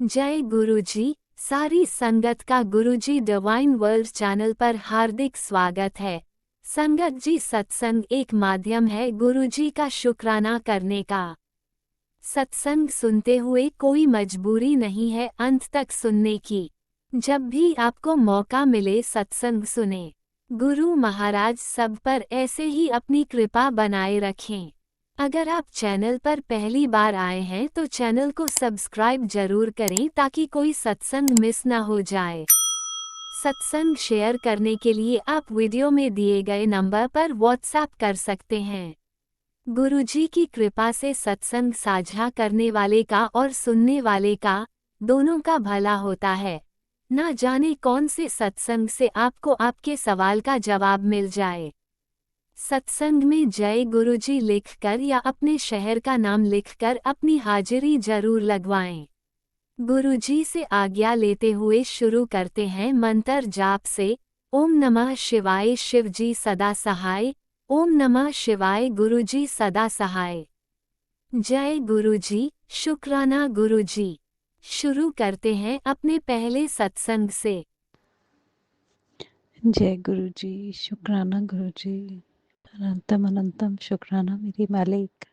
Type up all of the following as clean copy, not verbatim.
जय गुरुजी। सारी संगत का गुरुजी डिवाइन वर्ल्ड चैनल पर हार्दिक स्वागत है। संगत जी, सत्संग एक माध्यम है गुरुजी का शुक्राना करने का। सत्संग सुनते हुए कोई मजबूरी नहीं है अंत तक सुनने की। जब भी आपको मौका मिले सत्संग सुने। गुरु महाराज सब पर ऐसे ही अपनी कृपा बनाए रखें। अगर आप चैनल पर पहली बार आए हैं तो चैनल को सब्सक्राइब जरूर करें ताकि कोई सत्संग मिस ना हो जाए। सत्संग शेयर करने के लिए आप वीडियो में दिए गए नंबर पर व्हाट्सएप कर सकते हैं। गुरुजी की कृपा से सत्संग साझा करने वाले का और सुनने वाले का, दोनों का भला होता है। ना जाने कौन से सत्संग से आपको आपके सवाल का जवाब मिल जाए। सत्संग में जय गुरुजी लिखकर या अपने शहर का नाम लिखकर अपनी हाजिरी जरूर लगवाएं। गुरुजी से आज्ञा लेते हुए शुरू करते हैं मंत्र जाप से। ओम नमः शिवाय शिवजी सदा सहाय। ओम नमः शिवाय गुरुजी सदा सहाय। जय गुरुजी, शुक्राना गुरुजी। शुरू करते हैं अपने पहले सत्संग से। जय गुरु जी, शुक्राना गुरु जी, अनंतम अनंतम शुक्राना मेरे मालिक।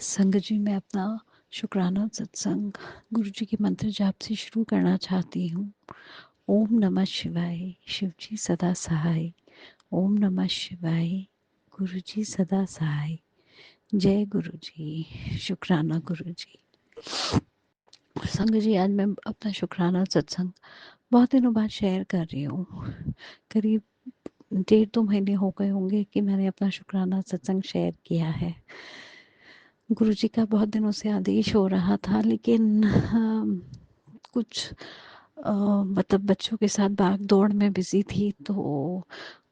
संग जी, मैं अपना शुक्राना सत्संग गुरु जी के मंत्र जाप से शुरू करना चाहती हूँ। ओम नमः शिवाय, शिव जी सदा सहाय। ओम नमः शिवाय, गुरु जी सदा सहाय। जय गुरु जी, शुक्राना गुरु जी। संग जी, आज मैं अपना शुक्राना सत्संग बहुत दिनों बाद शेयर कर रही हूँ। करीब 1.5-2 महीने हो गए होंगे कि मैंने अपना शुक्राना सत्संग शेयर किया है। गुरुजी का बहुत दिनों से आदेश हो रहा था, लेकिन कुछ मतलब बच्चों के साथ भाग दौड़ में बिजी थी, तो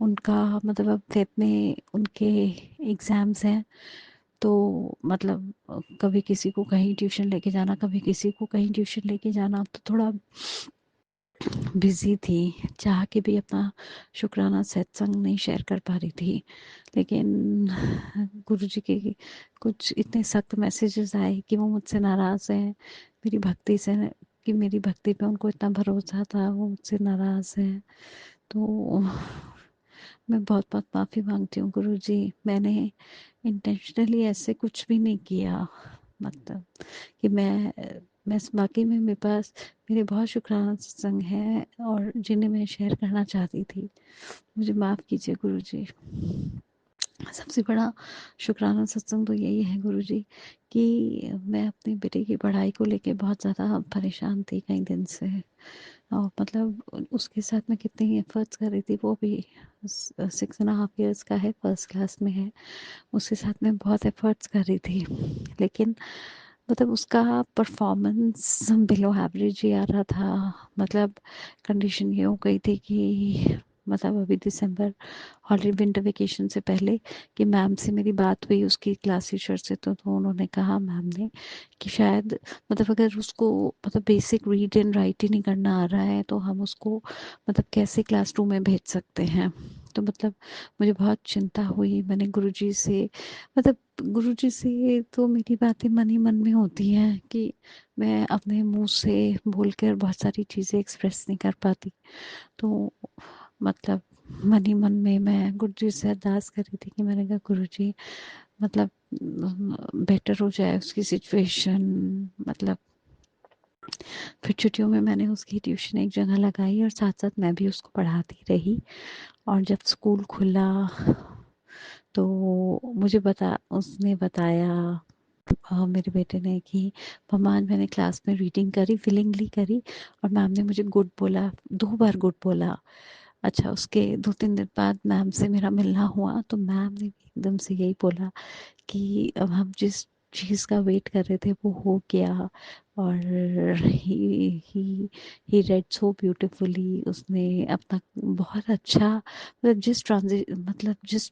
उनका मतलब अब फेब में उनके एग्ज़ाम्स हैं, तो मतलब कभी किसी को कहीं ट्यूशन लेके जाना, कभी किसी को कहीं ट्यूशन लेके जाना, तो थोड़ा बिजी थी। चाह के भी अपना शुक्राना सत्संग नहीं शेयर कर पा रही थी, लेकिन गुरुजी के कुछ इतने सख्त मैसेजेस आए कि वो मुझसे नाराज़ हैं मेरी भक्ति से, कि मेरी भक्ति पे उनको इतना भरोसा था, वो मुझसे नाराज़ हैं। तो मैं बहुत बहुत माफ़ी मांगती हूँ गुरुजी। मैंने इंटेंशनली ऐसे कुछ भी नहीं किया, मतलब कि मैं बाकी में मेरे पास मेरे बहुत शुक्राना सत्संग हैं और जिन्हें मैं शेयर करना चाहती थी। मुझे माफ़ कीजिए गुरुजी। सबसे बड़ा शुक्राना सत्संग तो यही है गुरुजी कि मैं अपने बेटे की पढ़ाई को लेके बहुत ज़्यादा परेशान थी कई दिन से, और मतलब उसके साथ मैं कितनी एफर्ट्स कर रही थी। वो भी 6.5 years का है, फर्स्ट क्लास में है। उसके साथ मैं बहुत एफर्ट्स कर रही थी, लेकिन मतलब उसका परफॉर्मेंस बिलो एवरेज ही आ रहा था। मतलब कंडीशन ये हो गई थी कि मतलब अभी दिसंबर हॉलीडे विंटर वेकेशन से पहले कि मैम से मेरी बात हुई, उसकी क्लास टीचर से, तो उन्होंने कहा मैम ने कि शायद मतलब अगर उसको मतलब बेसिक रीड एंड राइट ही नहीं करना आ रहा है तो हम उसको मतलब कैसे क्लासरूम में भेज सकते हैं। तो मतलब मुझे बहुत चिंता हुई। मैंने गुरुजी से मतलब गुरुजी से तो मेरी बातें मन ही मन में होती हैं कि मैं अपने मुंह से बोलकर बहुत सारी चीज़ें एक्सप्रेस नहीं कर पाती। तो मतलब मन ही मन में मैं गुरुजी से अरदास कर रही थी कि मैंने कहा गुरुजी मतलब बेटर हो जाए उसकी सिचुएशन। मतलब फिर छुट्टियों में मैंने उसकी ट्यूशन एक जगह लगाई और साथ साथ मैं भी उसको पढ़ाती रही। और जब स्कूल खुला तो मुझे उसने बताया मेरे बेटे ने कि मम्मा आज मैंने क्लास में रीडिंग करी, विलिंगली करी, और मैम ने मुझे गुड बोला, 2 बार गुड बोला। अच्छा, उसके 2-3 दिन बाद मैम से मेरा मिलना हुआ तो मैम ने भी एकदम से यही बोला कि अब हम जिस चीज़ का वेट कर रहे थे वो हो गया। और ही रेड सो ब्यूटीफुली। उसने अपना बहुत अच्छा मतलब जिस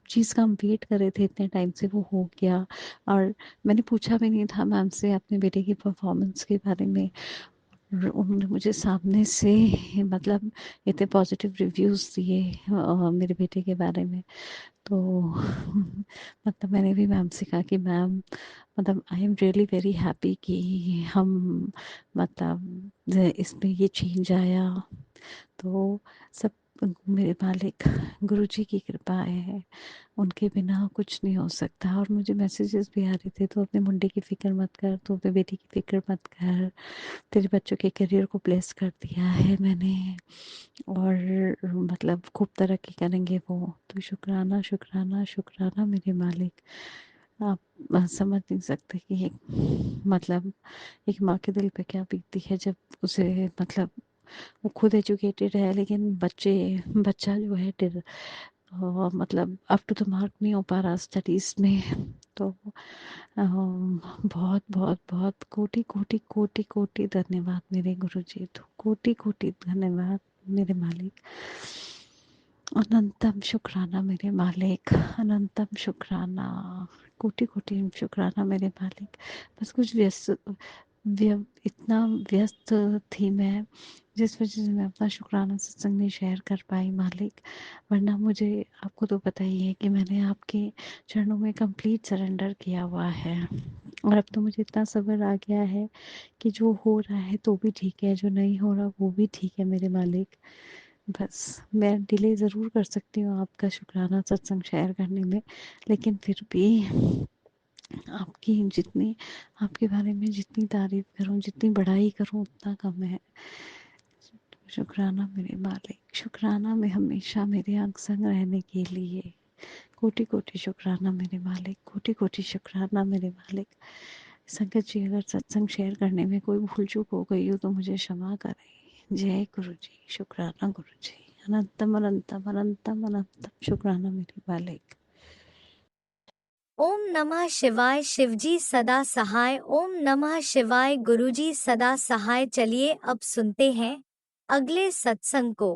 चीज़ का हम वेट कर रहे थे इतने टाइम से वो हो गया। और मैंने पूछा भी नहीं था मैम से अपने बेटे की परफॉर्मेंस के बारे में। उन्होंने मुझे सामने से मतलब इतने पॉजिटिव रिव्यूज़ दिए मेरे बेटे के बारे में। तो मतलब मैंने भी मैम से कहा कि मैम मतलब I am really very happy कि हम मतलब इसमें ये चेंज आया। तो सब मेरे मालिक गुरुजी की कृपा है, उनके बिना कुछ नहीं हो सकता। और मुझे मैसेजेस भी आ रहे थे, तो अपने मुंडे की फ़िक्र मत कर, तो अपने बेटी की फ़िक्र मत कर, तेरे बच्चों के करियर को ब्लेस कर दिया है मैंने, और मतलब खूब तरक्की करेंगे वो। तो शुक्राना शुक्राना शुक्राना मेरे मालिक। आप समझ नहीं सकते कि मतलब एक माँ के दिल पे क्या बीतती है जब उसे मतलब वो खुद एजुकेटेड है, लेकिन बच्चा जो है मतलब अप टू द मार्क नहीं हो पा रहा स्टडीज़ में। तो बहुत बहुत बहुत कोटि कोटि कोटि कोटि धन्यवाद मेरे गुरुजी, तो कोटि कोटि धन्यवाद मेरे मालिक। अनंतम शुक्राना मेरे मालिक, अनंतम शुक्राना, कोटि कोटि शुक्राना मेरे मालिक। बस कुछ इतना व्यस्त थी मैं, जिस वजह से मैं अपना शुक्राना सत्संग नहीं शेयर कर पाई मालिक। वरना मुझे, आपको तो पता ही है कि मैंने आपके चरणों में कंप्लीट सरेंडर किया हुआ है। और अब तो मुझे इतना सब्र आ गया है कि जो हो रहा है तो भी ठीक है, जो नहीं हो रहा वो भी ठीक है मेरे मालिक। बस मैं डिले ज़रूर कर सकती हूँ आपका शुक्राना सत्संग शेयर करने में, लेकिन फिर भी आपकी जितनी, आपके बारे में जितनी तारीफ करूं, जितनी बड़ाई करूं, उतना कम है। शुक्राना मेरे मालिक, शुक्राना मैं हमेशा मेरे अंग संग रहने के लिए। कोटि कोटि शुक्राना मेरे मालिक, कोटि कोटि शुक्राना मेरे मालिक। संगत जी, अगर सत्संग शेयर करने में कोई भूल चूक हो गई हो तो मुझे क्षमा करें। जय गुरु जी, शुक्राना गुरु जी, अनंतम अनंतम अनंतम अनंतम शुक्राना मेरे मालिक। ओम नमः शिवाय। शिवजी सदा सहाय। ओम नमः शिवाय। गुरुजी सदा सहाय। चलिए अब सुनते हैं अगले सत्संग को।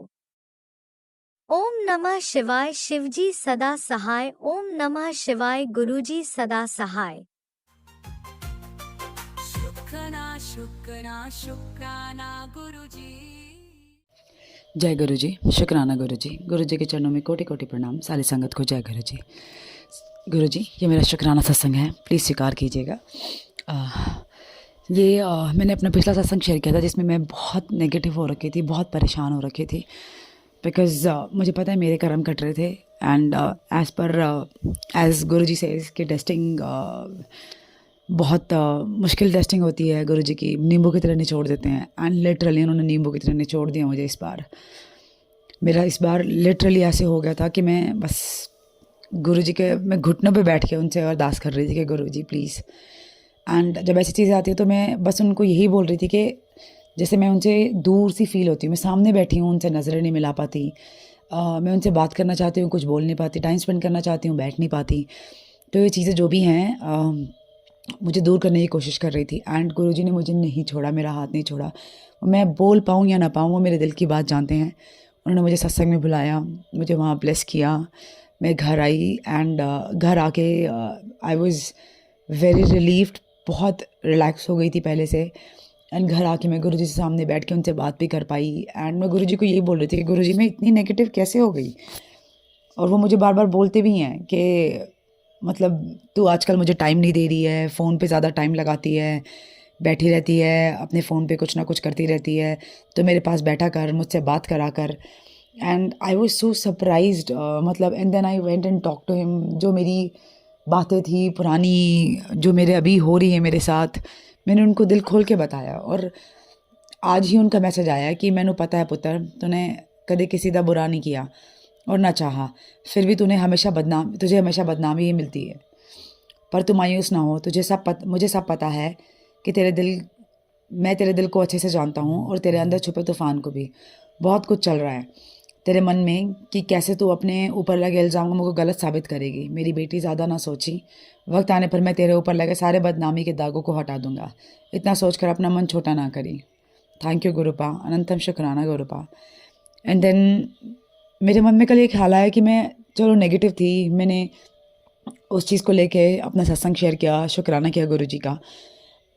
ओम नमः शिवाय। शिवजी सदा सहाय। ओम नमः शिवाय। गुरुजी सदा सहाय। शुक्राना शुक्राना शुक्राना गुरुजी। जय गुरु जी, शुक्राना गुरु जी। गुरु जी के चरणों में कोटि कोटि प्रणाम। सारी संगत को जय गुरु जी। गुरु जी, ये मेरा शुक्राना सत्संग है, प्लीज़ स्वीकार कीजिएगा। मैंने अपना पिछला सत्संग शेयर किया था जिसमें मैं बहुत नेगेटिव हो रखी थी, बहुत परेशान हो रखी थी, बिकॉज़ मुझे पता है मेरे कर्म कट रहे थे। एंड एज़ गुरु जी से इसकी टेस्टिंग बहुत मुश्किल टेस्टिंग होती है गुरु जी की, नींबू की तरह निचोड़ देते हैं। एंड लिटरली उन्होंने नींबू की तरह निचोड़ दिया मुझे इस बार। मेरा इस बार लिटरली ऐसे हो गया था कि मैं बस गुरु जी के, मैं घुटनों पे बैठ के उनसे अरदास कर रही थी कि गुरु जी प्लीज़। एंड जब ऐसी चीज़ें आती है तो मैं बस उनको यही बोल रही थी कि जैसे मैं उनसे दूर सी फील होती हूँ, मैं सामने बैठी हूँ, उनसे नज़रें नहीं मिला पाती। मैं उनसे बात करना चाहती हूँ, कुछ बोल नहीं पाती, टाइम स्पेंड करना चाहती हूँ, बैठ नहीं पाती। तो ये चीज़ें जो भी हैं मुझे दूर करने की कोशिश कर रही थी। एंड गुरुजी ने मुझे नहीं छोड़ा, मेरा हाथ नहीं छोड़ा। मैं बोल पाऊँ या ना पाऊँ, वो मेरे दिल की बात जानते हैं। उन्होंने मुझे सत्संग में बुलाया, मुझे वहाँ ब्लेस किया। मैं घर आई एंड घर आके आई वाज वेरी रिलीव्ड, बहुत रिलैक्स हो गई थी पहले से। एंड घर आके मैं गुरुजी से सामने बैठ के उनसे बात भी कर पाई। एंड मैं गुरुजी को यही बोल रही थी कि गुरुजी मैं इतनी नेगेटिव कैसे हो गई। और वो मुझे बार बार बोलते भी हैं कि मतलब तू आजकल मुझे टाइम नहीं दे रही है, फ़ोन पे ज़्यादा टाइम लगाती है, बैठी रहती है अपने फ़ोन पे कुछ ना कुछ करती रहती है, तो मेरे पास बैठा कर, मुझसे बात करा कर। And I was so surprised, मतलब and then I went and talk to him. जो मेरी बातें थी पुरानी, जो मेरे अभी हो रही है मेरे साथ, मैंने उनको दिल खोल के बताया। और आज ही उनका मैसेज आया कि मैनू पता है पुत्र, तूने कदे किसी का बुरा नहीं किया और ना चाहा, फिर भी तुझे हमेशा बदनामी ही मिलती है। पर तू मायूस ना हो, मुझे सब पता है कि मैं तेरे दिल को अच्छे से जानता हूँ, और तेरे अंदर छुपे तूफ़ान को भी। बहुत कुछ चल रहा है तेरे मन में कि कैसे तू अपने ऊपर लगे इल्ज़ामों को गलत साबित करेगी। मेरी बेटी, ज़्यादा ना सोची, वक्त आने पर मैं तेरे ऊपर लगे सारे बदनामी के दागों को हटा दूंगा। इतना सोचकर अपना मन छोटा ना करी। थैंक यू गुरुपा, अनंतम शुक्राना गुरुपा। एंड देन मेरे मन में कल ये ख्याल आया कि मैं चलो नेगेटिव थी, मैंने उस चीज़ को लेके अपना सत्संग शेयर किया, शुक्राना किया गुरु जी का।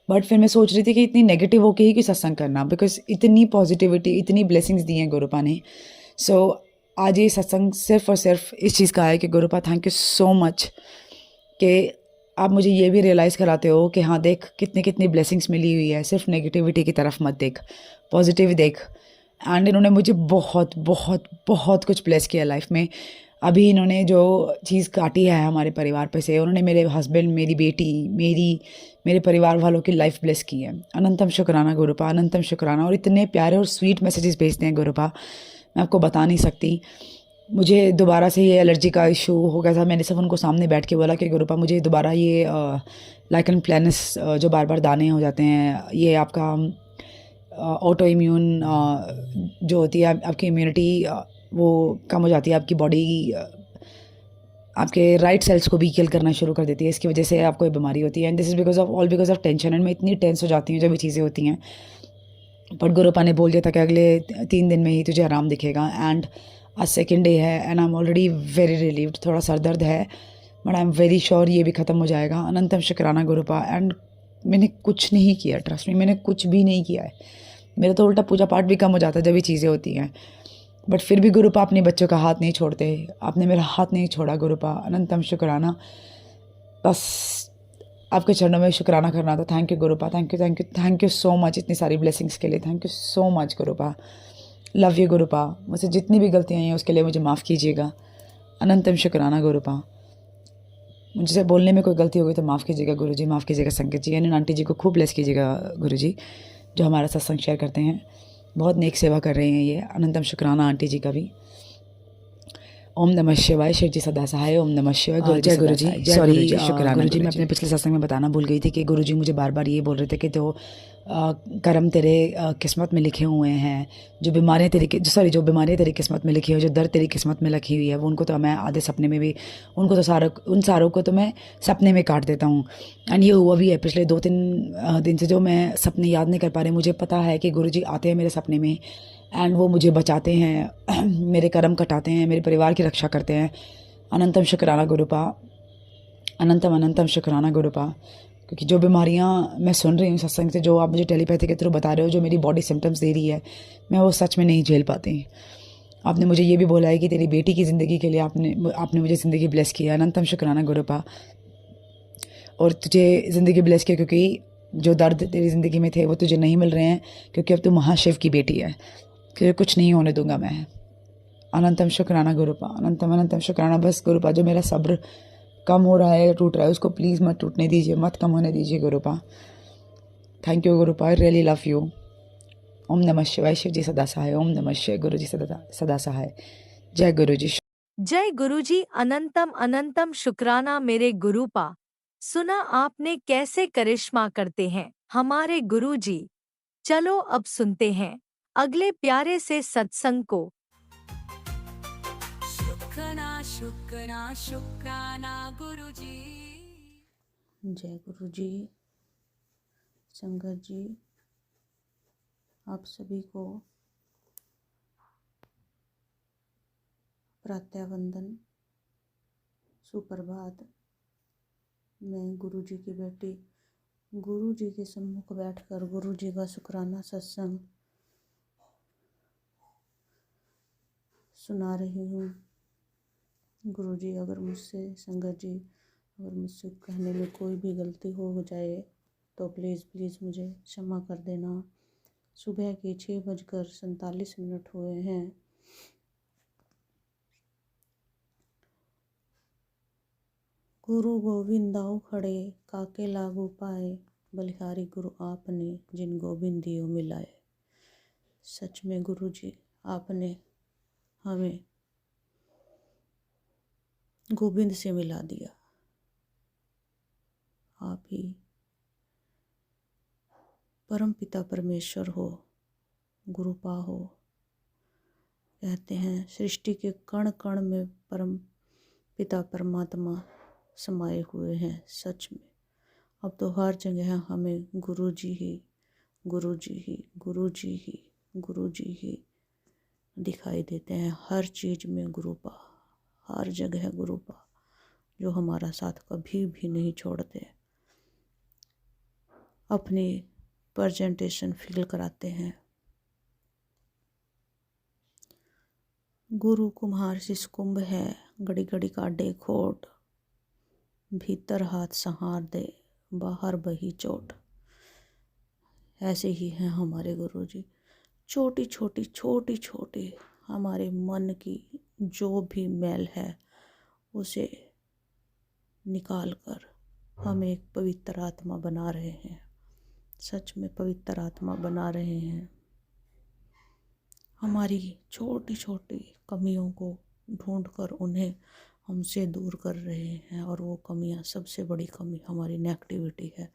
बट फिर मैं सोच रही थी कि इतनी नेगेटिव होके ही क्यों सत्संग करना, बिकॉज इतनी पॉजिटिविटी, इतनी ब्लेसिंग्स दी हैं गुरुपा ने. सो आज ये सत्संग सिर्फ और सिर्फ इस चीज़ का है कि गुरुपा थैंक यू सो मच कि आप मुझे ये भी रियलाइज़ कराते हो कि हाँ देख कितनी कितनी ब्लेसिंग्स मिली हुई है, सिर्फ नेगेटिविटी की तरफ मत देख, पॉजिटिव देख. एंड इन्होंने मुझे बहुत बहुत बहुत कुछ ब्लेस किया लाइफ में. अभी इन्होंने जो चीज़ काटी है हमारे परिवार पे से, उन्होंने मेरे हस्बैंड, मेरी बेटी, मेरे परिवार वालों की लाइफ ब्लेस की है. अनंतम शुक्राना गुरुपा, अनंतम शुक्राना. और इतने प्यारे और स्वीट मैसेजेस भेजते हैं गुरुपा, मैं आपको बता नहीं सकती. मुझे दोबारा से ये एलर्जी का इशू हो गया था. मैंने सब उनको सामने बैठ के बोला कि गुरुपा मुझे दोबारा ये लाइकन प्लानस जो बार बार दाने हो जाते हैं, ये आपका ऑटो इम्यून जो होती है आपकी इम्यूनिटी वो कम हो जाती है, आपकी बॉडी आपके राइट सेल्स को भी किल करना शुरू कर देती है. इसकी वजह से आपको ये बीमारी होती है. And this is because of tension. And मैं इतनी टेंस हो जाती हूँ जब ये चीज़ें होती हैं. बट गुरुपा ने बोल दिया था कि अगले 3 दिन में ही तुझे आराम दिखेगा. एंड आज सेकेंड डे है and I am already very relieved. थोड़ा सर दर्द है but I am very sure ये भी ख़त्म हो जाएगा. अनंतम शुक्राना गुरुपा. एंड मैंने कुछ नहीं किया, ट्रस्ट मी, मैंने कुछ भी नहीं किया है. मेरा तो उल्टा पूजा पाठ भी कम हो जाता है जब ये चीज़ें होती हैं. बट फिर भी गुरुपा अपने बच्चों का हाथ नहीं छोड़ते. आपने मेरा हाथ नहीं छोड़ा गुरुपा. अनंतम शुक्राना. बस आपके चरणों में शुक्राना करना था. Thank you Gurupa, thank you thank you thank you so much इतनी सारी ब्लेसिंग्स के लिए. Thank you so much Gurupa. Love you Gurupa. मुझसे जितनी भी गलतियाँ हैं उसके लिए मुझे माफ़ कीजिएगा. अनंतम शुक्राना गुरुपा. मुझसे बोलने में कोई गलती हो गई तो माफ़ कीजिएगा गुरुजी, माफ़ कीजिएगा संकेत जी. एंड आंटी जी को खूब ब्लेस कीजिएगा गुरुजी, जो हमारा सत्संग शेयर करते हैं. बहुत नेक सेवा कर रहे हैं ये. अनंतम शुक्राना आंटी जी का भी. ओम नमः शिवाय. शिव जी सदा सहाय. ओम नमः शिवाय. जय गुरु जी. सॉरी शुक्राना गुरु जी, मैं अपने पिछले सत्संग में बताना भूल गई थी कि गुरु जी मुझे बार बार ये बोल रहे थे कि जो कर्म तेरे किस्मत में लिखे हुए हैं, जो बीमारियाँ तेरी किस्मत में लिखी हुई, जो दर्द तेरी किस्मत में लिखी हुई है, वो उनको तो मैं आधे सपने में भी उन सारों को तो मैं सपने में काट देता हूँ. एंड ये हुआ भी है. पिछले 2-3 दिन से जो मैं सपने याद नहीं कर पा रही, मुझे पता है कि गुरु जी आते हैं मेरे सपने में एंड वो मुझे बचाते हैं, मेरे कर्म कटाते हैं, मेरे परिवार की रक्षा करते हैं. अनंतम शुक्राना गुरुपा. अनंतम अनंतम शुक्राना गुरुपा. क्योंकि जो बीमारियां मैं सुन रही हूँ सत्संग से, जो आप मुझे टेलीपैथी के थ्रू बता रहे हो, जो मेरी बॉडी सिम्टम्स दे रही है, मैं वो सच में नहीं झेल पाती. आपने मुझे ये भी बोला है कि तेरी बेटी की ज़िंदगी के लिए आपने मुझे ज़िंदगी ब्लेस किया. अनंतम शुक्राना गुरुपा. और तुझे ज़िंदगी ब्लेस किया क्योंकि जो दर्द तेरी ज़िंदगी में थे वो तुझे नहीं मिल रहे हैं, क्योंकि अब तू महाशिव की बेटी है. कि कुछ नहीं होने दूंगा मैं. अनंतम शुक्राना गुरुपा. अनंतम अनंतम शुक्राना. बस गुरुपा, जो मेरा सब्र कम हो रहा है, टूट रहा है, उसको प्लीज़ मत टूटने दीजिए, मत कम होने दीजिए Gurupa. Thank you Gurupa. I really love you. ओम नमः शिवाय. शिव जी सदा सहाय. ओम नमः शिवाय. गुरु जी सदा सहाय. जय गुरु जी. जय गुरुजी. अनंतम अनंतम शुक्राना मेरे गुरुपा. सुना आपने कैसे करिश्मा करते हैं हमारे गुरुजी. चलो अब सुनते हैं अगले प्यारे से सत्संग को. शुक्राना शुक्राना शुक्राना गुरुजी. जय गुरु जी. संगत जी, आप सभी को प्रातः वंदन, सुप्रभात. मैं गुरु जी की बेटी गुरु जी के सम्मुख बैठकर गुरु जी का शुक्राना सत्संग सुना रही हूँ. गुरु जी, अगर मुझसे संगत जी अगर मुझसे कहने में कोई भी गलती हो जाए तो प्लीज़ मुझे क्षमा कर देना. सुबह के 6:47 हुए हैं. गुरु गोविंद आओ खड़े, काके लागू पाए, बलिहारी गुरु आपने, जिन गोविंद दियो मिलाए. सच में गुरु जी, आपने हमें गोविंद से मिला दिया. आप ही परम पिता परमेश्वर हो, गुरुपा हो. कहते हैं सृष्टि के कण कण में परम पिता परमात्मा समाये हुए हैं. सच में अब तो हर जगह हमें गुरु जी ही गुरु जी ही गुरु जी ही गुरु जी ही दिखाई देते हैं. हर चीज़ में गुरुपा, हर जगह गुरुपा, जो हमारा साथ कभी भी नहीं छोड़ते. अपनी प्रेजेंटेशन फील कराते हैं। गुरु कुम्हार शिशकुंभ है, घड़ी घड़ी काटे खोट, भीतर हाथ संहार दे, बाहर बही चोट। ऐसे ही हैं हमारे गुरुजी। छोटी छोटी छोटी छोटी हमारे मन की जो भी मैल है उसे निकाल कर हमें एक पवित्र आत्मा बना रहे हैं। सच में पवित्र आत्मा बना रहे हैं। हमारी छोटी छोटी कमियों को ढूंढकर उन्हें हमसे दूर कर रहे हैं। और वो कमियां, सबसे बड़ी कमी हमारी नेगेटिविटी है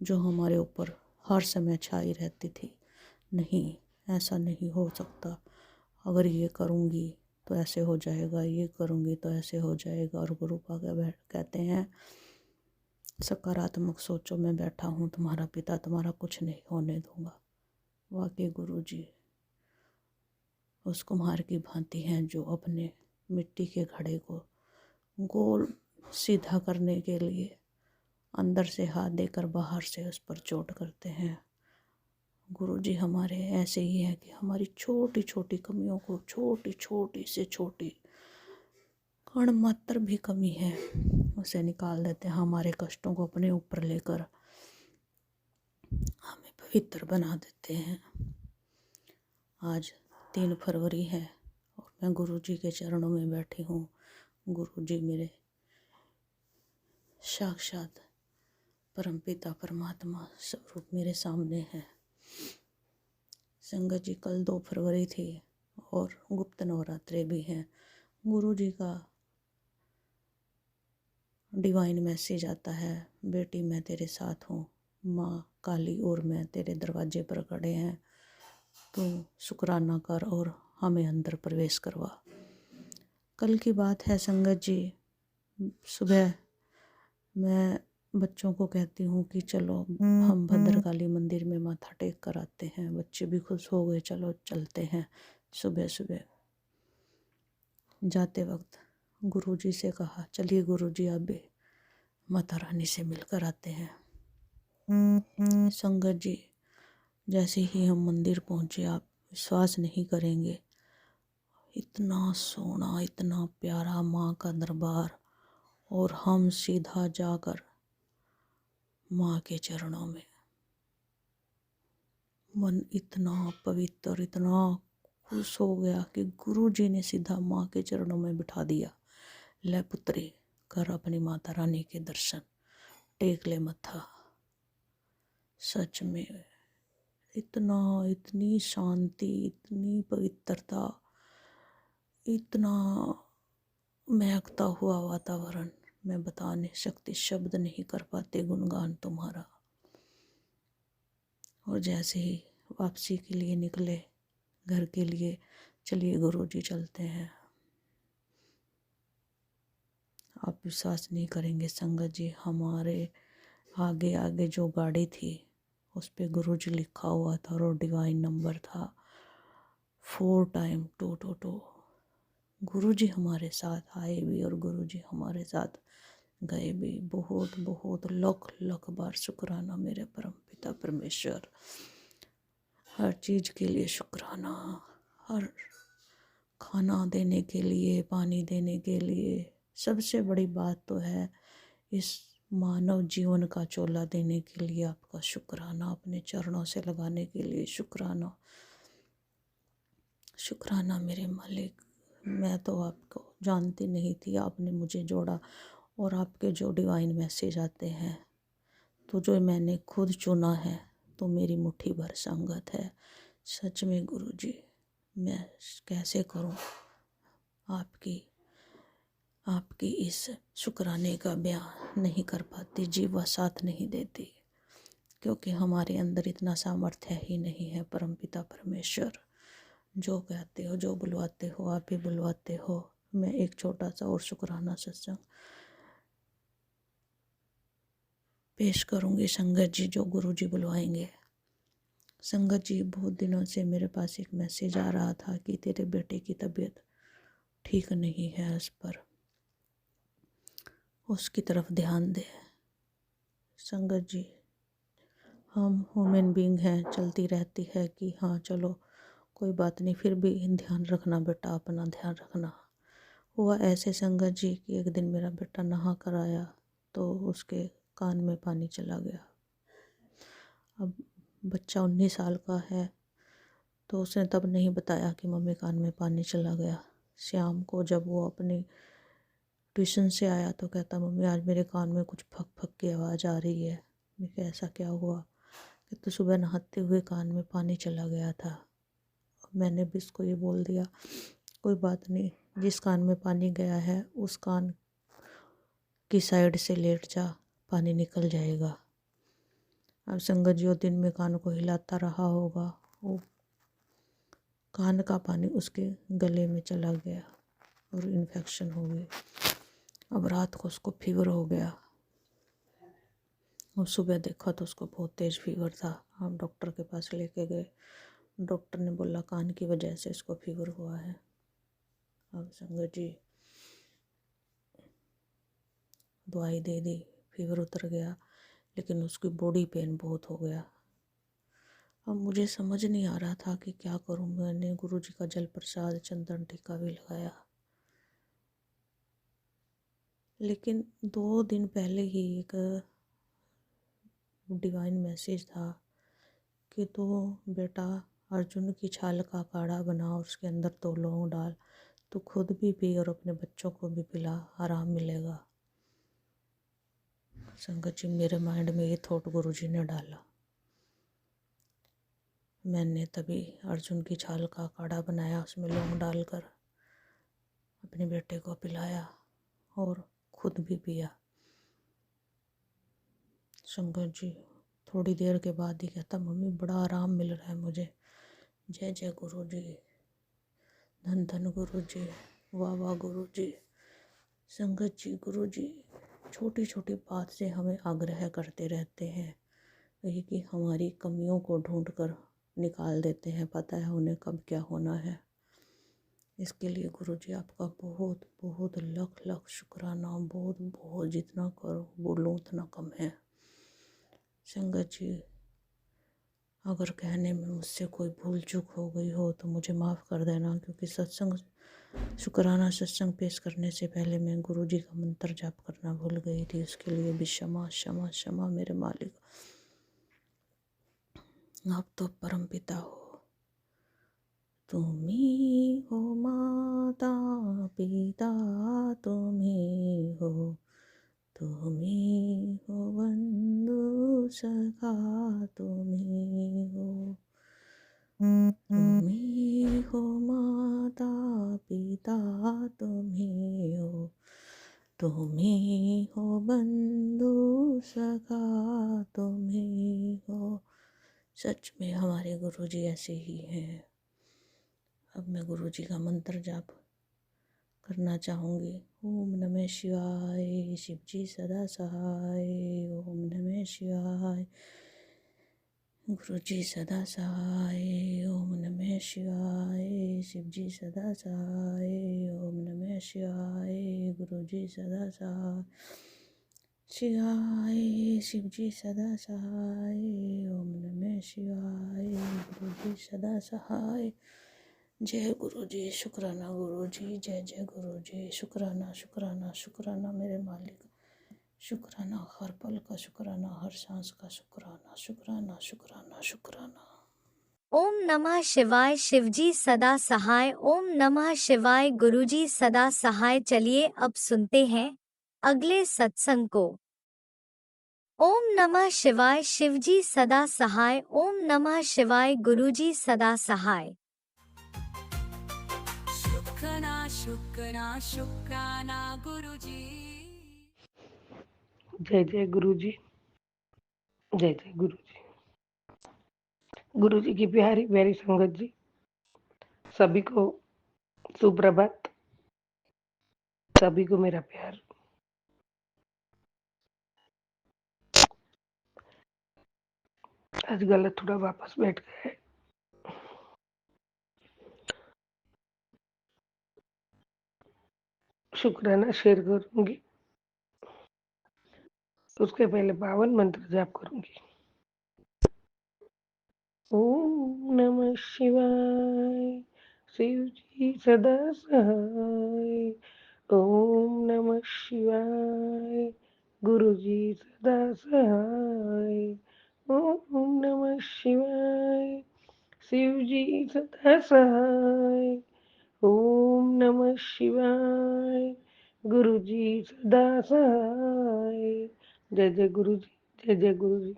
जो हमारे ऊपर हर समय छाई रहती थी। नहीं, ऐसा नहीं हो सकता, अगर ये करूँगी तो ऐसे हो जाएगा, ये करूँगी तो ऐसे हो जाएगा। और गुरु पाक कहते हैं सकारात्मक सोचो, मैं बैठा हूँ तुम्हारा पिता, तुम्हारा कुछ नहीं होने दूंगा। वाकई गुरु जी उस कुम्हार की भांति हैं जो अपने मिट्टी के घड़े को गोल सीधा करने के लिए अंदर से हाथ देकर बाहर से उस पर चोट करते हैं। गुरु जी हमारे ऐसे ही है कि हमारी छोटी छोटी कमियों को, छोटी छोटी से छोटी कण मात्र भी कमी है उसे निकाल देते हैं। हमारे कष्टों को अपने ऊपर लेकर हमें पवित्र बना देते हैं। आज 3 फरवरी है और मैं गुरु जी के चरणों में बैठी हूँ। गुरु जी मेरे साक्षात परमपिता परमात्मा स्वरूप मेरे सामने है। संगत जी, कल 2 फरवरी थी और गुप्त नवरात्रे भी हैं। गुरु जी का डिवाइन मैसेज आता है, बेटी मैं तेरे साथ हूँ, माँ काली और मैं तेरे दरवाजे पर खड़े हैं, तू शुक्राना कर और हमें अंदर प्रवेश करवा। कल की बात है संगत जी, सुबह मैं बच्चों को कहती हूँ कि चलो हम भद्रकाली मंदिर में माथा टेक कर आते हैं। बच्चे भी खुश हो गए, चलो चलते हैं। सुबह सुबह जाते वक्त गुरुजी से कहा, चलिए गुरुजी आप भी माता रानी से मिलकर आते हैं। संगत जी, जैसे ही हम मंदिर पहुँचे, आप विश्वास नहीं करेंगे, इतना सोना, इतना प्यारा माँ का दरबार, और हम सीधा जाकर माँ के चरणों में, मन इतना पवित्र, इतना खुश हो गया कि गुरु जी ने सीधा माँ के चरणों में बिठा दिया। ले पुत्री, कर अपनी माता रानी के दर्शन, टेक ले मत्था। सच में इतनी शांति, इतनी पवित्रता, इतना महकता हुआ वातावरण, मैं बता नहीं सकती, शब्द नहीं कर पाते गुणगान तुम्हारा। और जैसे ही वापसी के लिए निकले घर के लिए, चलिए गुरुजी चलते हैं। आप विश्वास नहीं करेंगे संगत जी, हमारे आगे आगे जो गाड़ी थी उस पे गुरुजी लिखा हुआ था और डिवाइन नंबर था 4x222। गुरुजी हमारे साथ आए भी और गुरुजी हमारे साथ गए भी। बहुत बहुत लख लख बार शुक्राना मेरे परम पिता परमेश्वर। हर चीज़ के लिए शुक्राना, हर खाना देने के लिए, पानी देने के लिए। सबसे बड़ी बात तो है इस मानव जीवन का चोला देने के लिए आपका शुक्राना, अपने चरणों से लगाने के लिए शुक्राना। शुक्राना मेरे मालिक, मैं तो आपको जानती नहीं थी, आपने मुझे जोड़ा। और आपके जो डिवाइन मैसेज आते हैं, तो जो मैंने खुद चुना है, तो मेरी मुट्ठी भर संगत है। सच में गुरुजी, मैं कैसे करूं आपकी इस शुक्राने का बयान नहीं कर पाती, जीवा साथ नहीं देती, क्योंकि हमारे अंदर इतना सामर्थ्य ही नहीं है। परमपिता परमेश्वर, जो कहते हो, जो बुलवाते हो, आप ही बुलवाते हो। मैं एक छोटा सा और शुक्राना सत्संग पेश करूंगी संगत जी, जो गुरु जी बुलवाएंगे। संगत जी, बहुत दिनों से मेरे पास एक मैसेज आ रहा था कि तेरे बेटे की तबीयत ठीक नहीं है, उस पर उसकी तरफ ध्यान दे। संगत जी, हम ह्यूमन बीइंग हैं, चलती रहती है कि हाँ चलो कोई बात नहीं, फिर भी ध्यान रखना बेटा, अपना ध्यान रखना। हुआ ऐसे संगत जी कि एक दिन मेरा बेटा नहा कर आया तो उसके कान में पानी चला गया। अब बच्चा 19 साल का है, तो उसने तब नहीं बताया कि मम्मी कान में पानी चला गया। शाम को जब वो अपने ट्यूशन से आया तो कहता मम्मी आज मेरे कान में कुछ फक फक की आवाज़ आ रही है। मैं कहा ऐसा क्या हुआ? कहते सुबह नहाते हुए कान में पानी चला गया था। मैंने भी इसको ये बोल दिया कोई बात नहीं, जिस कान में पानी गया है उस कान की साइड से लेट जा, पानी निकल जाएगा। अब संगत जी दिन में कान को हिलाता रहा होगा, वो कान का पानी उसके गले में चला गया और इन्फेक्शन हो गई। अब रात को उसको फीवर हो गया और सुबह देखा तो उसको बहुत तेज़ फीवर था। हम डॉक्टर के पास लेके गए, डॉक्टर ने बोला कान की वजह से इसको फीवर हुआ है। अब संगत जी दवाई दे दी, फीवर उतर गया, लेकिन उसकी बॉडी पेन बहुत हो गया। अब मुझे समझ नहीं आ रहा था कि क्या करूं। मैंने गुरुजी का जल प्रसाद चंदन टीका भी लगाया, लेकिन 2 दिन पहले ही एक डिवाइन मैसेज था कि तो बेटा अर्जुन की छाल का काढ़ा बना और उसके अंदर 2 लौंग डाल, तो खुद भी पी और अपने बच्चों को भी पिला, आराम मिलेगा। संगत जी मेरे माइंड में ये थॉट गुरुजी ने डाला। मैंने तभी अर्जुन की छाल का काढ़ा बनाया, उसमें लौंग डालकर अपने बेटे को पिलाया और खुद भी पिया। संगत जी थोड़ी देर के बाद ही कहता मम्मी बड़ा आराम मिल रहा है मुझे। जय जय गुरु जी, धन धन गुरु जी, वाह वाह गुरु जी। संगत जी गुरु जी छोटी छोटी बात से हमें आग्रह करते रहते हैं, वही कि हमारी कमियों को ढूंढ कर निकाल देते हैं, पता है उन्हें कब क्या होना है। इसके लिए गुरु जी आपका बहुत बहुत लख लख शुक्राना, बहुत बहुत, जितना करो बोलूँ उतना कम है। संगत जी अगर कहने में मुझसे कोई भूल चूक हो गई हो तो मुझे माफ़ कर देना, क्योंकि सत्संग शुक्राना सत्संग पेश करने से पहले मैं गुरु जी का मंत्र जाप करना भूल गई थी। उसके लिए भी क्षमा क्षमा क्षमा मेरे मालिक। आप तो परम पिता हो, तुम ही हो माता पिता, तुम ही हो, तुम ही हो बंधु सखा, तुम ही हो, तुम ही हो माता पिता, तुम ही हो, तुम ही हो बंधु सखा, तुम ही हो। सच में हमारे गुरुजी ऐसे ही हैं। अब मैं गुरुजी का मंत्र जाप करना चाहूँगी। ओम नमः शिवाय, शिव जी सदा सहाय। ओम नमः शिवाय, गुरु जी सदा सहाय। ओम नमः शिवाय, शिव जी सदा सहाय। ओम नमः शिवाय, गुरु जी सदा सहाय। शिवाय शिव जी सदा सहाय। ओम नमः शिवाय, गुरु जी सदा सहाय। जय गुरु जी, शुक्राना गुरु जी, जय जय गुरु जी। शुक्राना शुक्राना शुक्राना मेरे मालिक, शुक्राना हर पल का, शुक्राना हर सांस का, शुक्राना शुक्राना शुक्राना शुक्राना। ओम नमः शिवाय, शिवजी सदा सहाय। ओम नमः शिवाय, गुरुजी सदा सहाय। चलिए अब सुनते हैं अगले सत्संग को। ओम नमः शिवाय, शिवजी सदा सहाय। ओम नमः शिवाय, गुरुजी सदा सहाय। शुक्राना शुक्राना शुक्राना गुरुजी। जय जय गुरु जी, जय जय गुरु जी। गुरु जी की प्यारी प्यारी संगत जी, सभी को सुप्रभात, सभी को मेरा प्यार। आज गला थोड़ा वापस बैठ गया है। शुक्राना शेयर करूंगी, उसके पहले पावन मंत्र जाप करूंगी। ओम नमः शिवाय शिव जी सदा सहाय। ओम नमः शिवाय गुरु जी सदा सहाय। ओम नमः शिवाय शिव जी सदा सहाय। ओम नमः शिवाय गुरु जी सदा सहाय। जय जय गुरु जी, जय जय गुरु जी।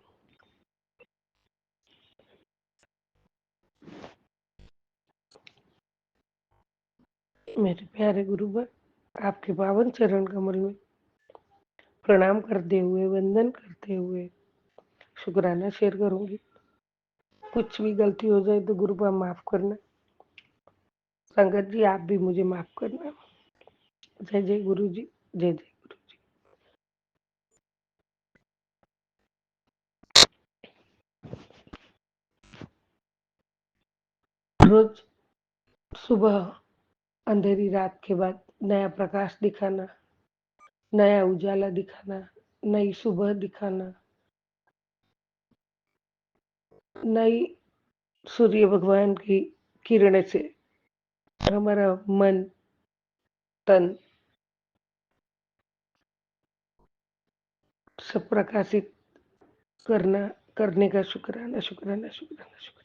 मेरे प्यारे गुरुवर, आपके पावन चरण कमल में प्रणाम करते हुए, वंदन करते हुए शुक्राना शेयर करूंगी। कुछ भी गलती हो जाए तो गुरुपा माफ करना। संगत जी आप भी मुझे माफ करना। जय जय गुरु जी, जय जय गुरु जी। रोज सुबह अंधेरी रात के बाद नया प्रकाश दिखाना, नया उजाला दिखाना, नई सुबह दिखाना, नई सूर्य भगवान की किरण से हमारा मन तन सब प्रकाशित करना, करने का शुक्राना शुक्राना शुक्राना शुक्राना।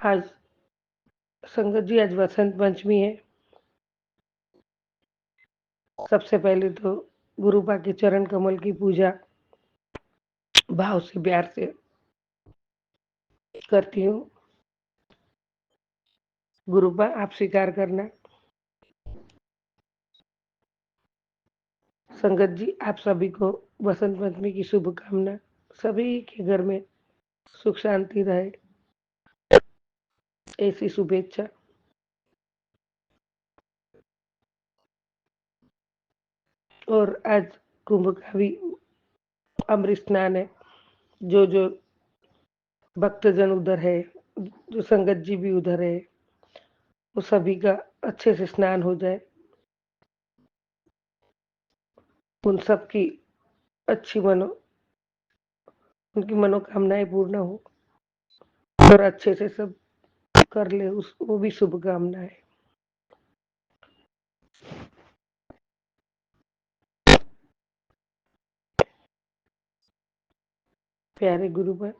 आज संगत जी आज वसंत पंचमी है। सबसे पहले तो गुरुपा के चरण कमल की पूजा भाव से प्यार से करती हूँ। गुरुपा आप स्वीकार करना। संगत जी आप सभी को वसंत पंचमी की शुभकामना। सभी के घर में सुख शांति रहे, ऐसी शुभेच्छा। और आज कुंभ का भी अमृत स्नान है। जो जो भक्तजन उधर है, जो संगत जी भी उधर है, वो सभी का अच्छे से स्नान हो जाए। उन सब की अच्छी उनकी मनोकामनाएं पूर्ण हो और अच्छे से सब कर ले, उस वो भी शुभकामनाएं। प्यारे गुरुवर,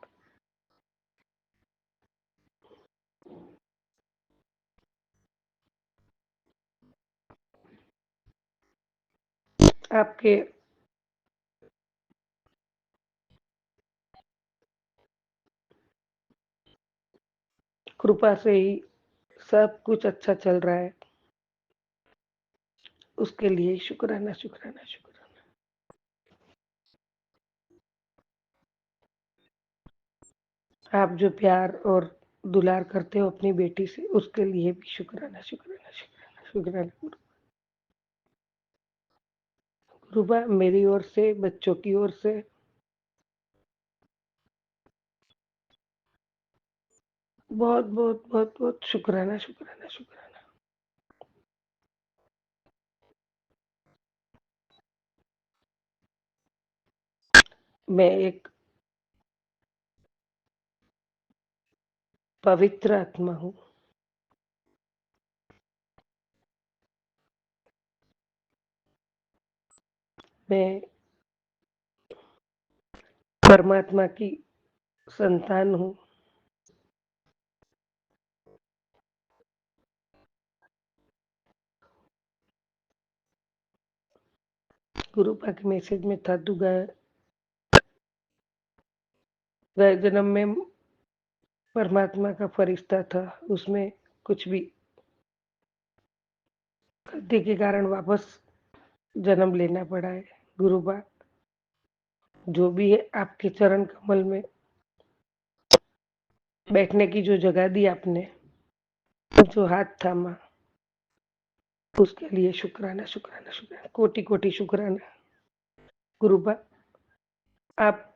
आपके कृपा से ही सब कुछ अच्छा चल रहा है। उसके लिए शुक्राना शुक्राना शुक्राना। आप जो प्यार और दुलार करते हो अपनी बेटी से, उसके लिए भी शुक्राना शुक्राना शुक्राना शुक्राना। गुरुबा मेरी ओर से, बच्चों की ओर से बहुत बहुत बहुत बहुत शुक्राना शुक्राना शुक्राना। मैं एक पवित्र आत्मा हूँ। मैं परमात्मा की संतान हूँ। गुरुपा के मैसेज में था, तू गए गए जन्म में परमात्मा का फरिश्ता था, उसमें कुछ भी गलती के कारण वापस जन्म लेना पड़ा है। गुरुबा जो भी है, आपके चरण कमल में बैठने की जो जगह दी आपने, जो हाथ थामा, उसके लिए शुक्राना शुक्राना शुक्राना, कोटि कोटि शुक्राना। गुरुबा आप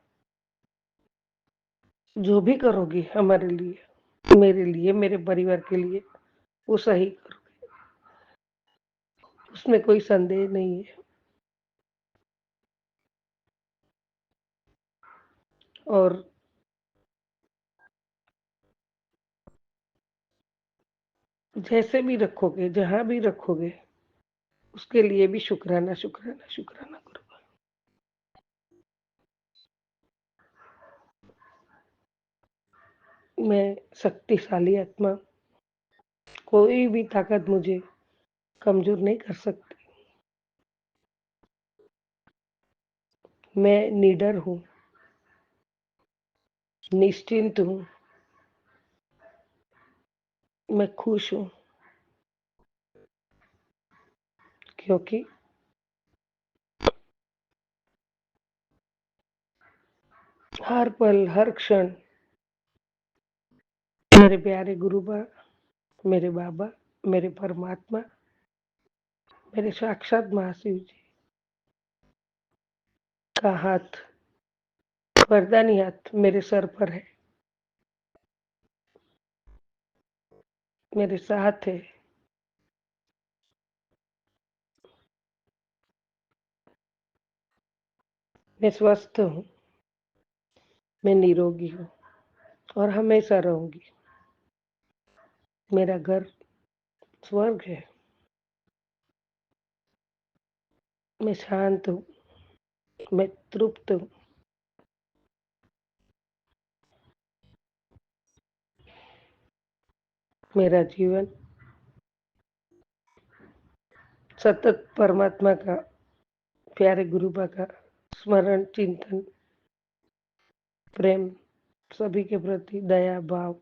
जो भी करोगे हमारे लिए, मेरे लिए, मेरे परिवार के लिए, वो सही करोगे, उसमें कोई संदेह नहीं है। और जैसे भी रखोगे, जहाँ भी रखोगे, उसके लिए भी शुक्राना शुक्राना शुक्राना करो। मैं शक्तिशाली आत्मा, कोई भी ताकत मुझे कमजोर नहीं कर सकती। मैं निडर हूँ, निश्चिंत हूँ, मैं खुश हूँ, क्योंकि हर पल हर क्षण मेरे प्यारे गुरुबा, मेरे बाबा, मेरे परमात्मा, मेरे साक्षात महाशिव जी का हाथ, वरदानी हाथ मेरे सर पर है, मेरे साथ है। मैं स्वस्थ हूँ, मैं निरोगी हूँ और हमेशा रहूंगी। मेरा घर स्वर्ग है। मैं शांत हूँ, मैं तृप्त हूँ। मेरा जीवन सतत परमात्मा का, प्यारे गुरुबा का स्मरण, चिंतन, प्रेम, सभी के प्रति दया भाव